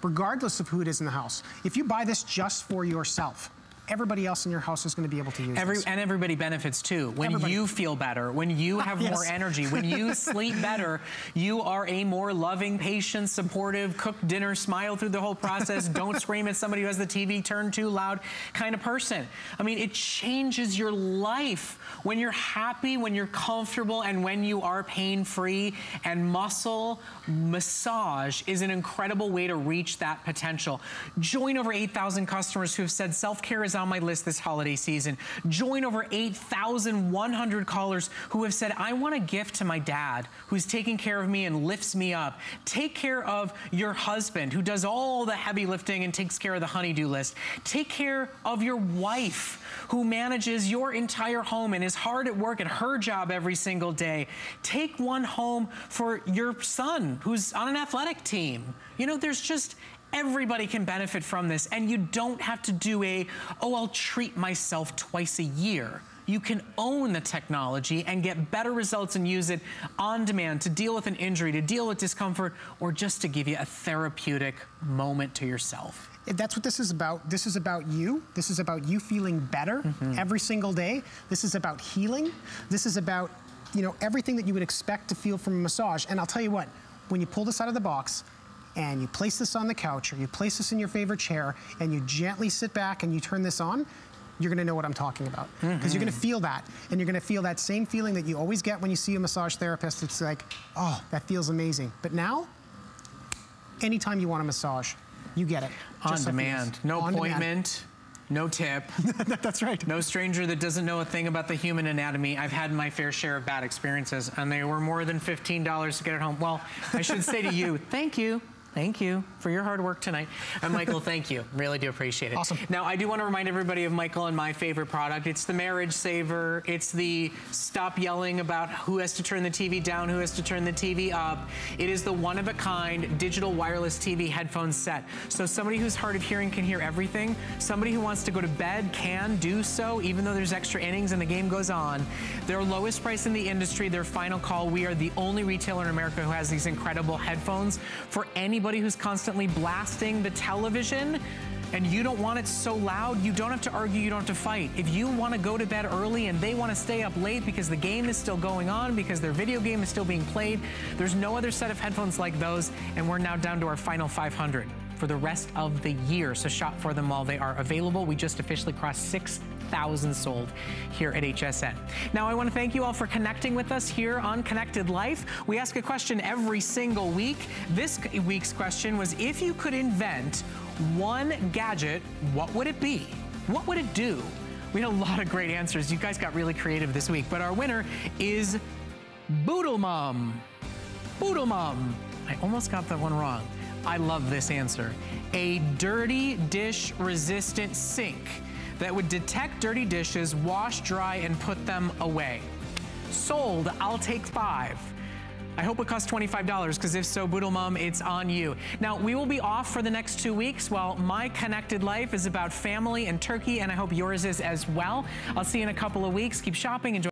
S8: regardless of who it is in the house. If you buy this just for yourself, everybody else in your house is going to be able to use this.
S1: And everybody benefits too. When you feel better, when you have more energy, when you sleep better, you are a more loving, patient, supportive, cook dinner, smile through the whole process, don't scream at somebody who has the TV turned too loud kind of person. I mean, it changes your life when you're happy, when you're comfortable, and when you are pain-free. And muscle massage is an incredible way to reach that potential. Join over 8,000 customers who have said self-care is on my list this holiday season. Join over 8,100 callers who have said, I want a gift to my dad who's taking care of me and lifts me up. Take care of your husband who does all the heavy lifting and takes care of the honey-do list. Take care of your wife who manages your entire home and is hard at work at her job every single day. Take one home for your son who's on an athletic team. You know, there's just, everybody can benefit from this, and you don't have to do I'll treat myself twice a year. you can own the technology and get better results and use it on demand to deal with an injury, to deal with discomfort, or just to give you a therapeutic moment to yourself.
S8: That's what this is about. This is about you. This is about you feeling better every single day. This is about healing. This is about, you know, everything that you would expect to feel from a massage. And I'll tell you what, when you pull this out of the box and you place this on the couch or you place this in your favorite chair and you gently sit back and you turn this on, you're gonna know what I'm talking about. Because you're gonna feel that. And you're gonna feel that same feeling that you always get when you see a massage therapist. It's like, oh, that feels amazing. But now, anytime you want a massage, you get it.
S1: On demand. No appointment, no tip.
S8: That's right.
S1: No stranger that doesn't know a thing about the human anatomy. I've had my fair share of bad experiences, and they were more than $15 to get it home. Well, I should say to you, thank you. Thank you for your hard work tonight. And Michael, thank you. Really do appreciate it.
S8: Awesome.
S1: Now, I do want to remind everybody of Michael and my favorite product. It's the marriage saver. It's the stop yelling about who has to turn the TV down, who has to turn the TV up. It is the one-of-a-kind digital wireless TV headphone set. So somebody who's hard of hearing can hear everything. Somebody who wants to go to bed can do so, even though there's extra innings and the game goes on. Their lowest price in the industry, their final call. We are the only retailer in America who has these incredible headphones for anybody who's constantly blasting the television and you don't want it so loud. You don't have to argue, you don't have to fight. If you want to go to bed early and they want to stay up late because the game is still going on, because their video game is still being played, there's no other set of headphones like those, and we're now down to our final 500 for the rest of the year. So shop for them while they are available. We just officially crossed 6,000 sold here at HSN. Now, I want to thank you all for connecting with us here on Connected Life. We ask a question every single week. This week's question was, if you could invent one gadget, what would it be? What would it do? We had a lot of great answers. You guys got really creative this week, but our winner is Boodle Mom. Boodle Mom. I almost got that one wrong. I love this answer. A dirty dish resistant sink that would detect dirty dishes, wash, dry, and put them away. Sold. I'll take 5. I hope it costs $25, because if so, Boodle Mom, it's on you. Now, we will be off for the next 2 weeks while my Connected Life is about family and turkey, and I hope yours is as well. I'll see you in a couple of weeks. Keep shopping. Enjoy.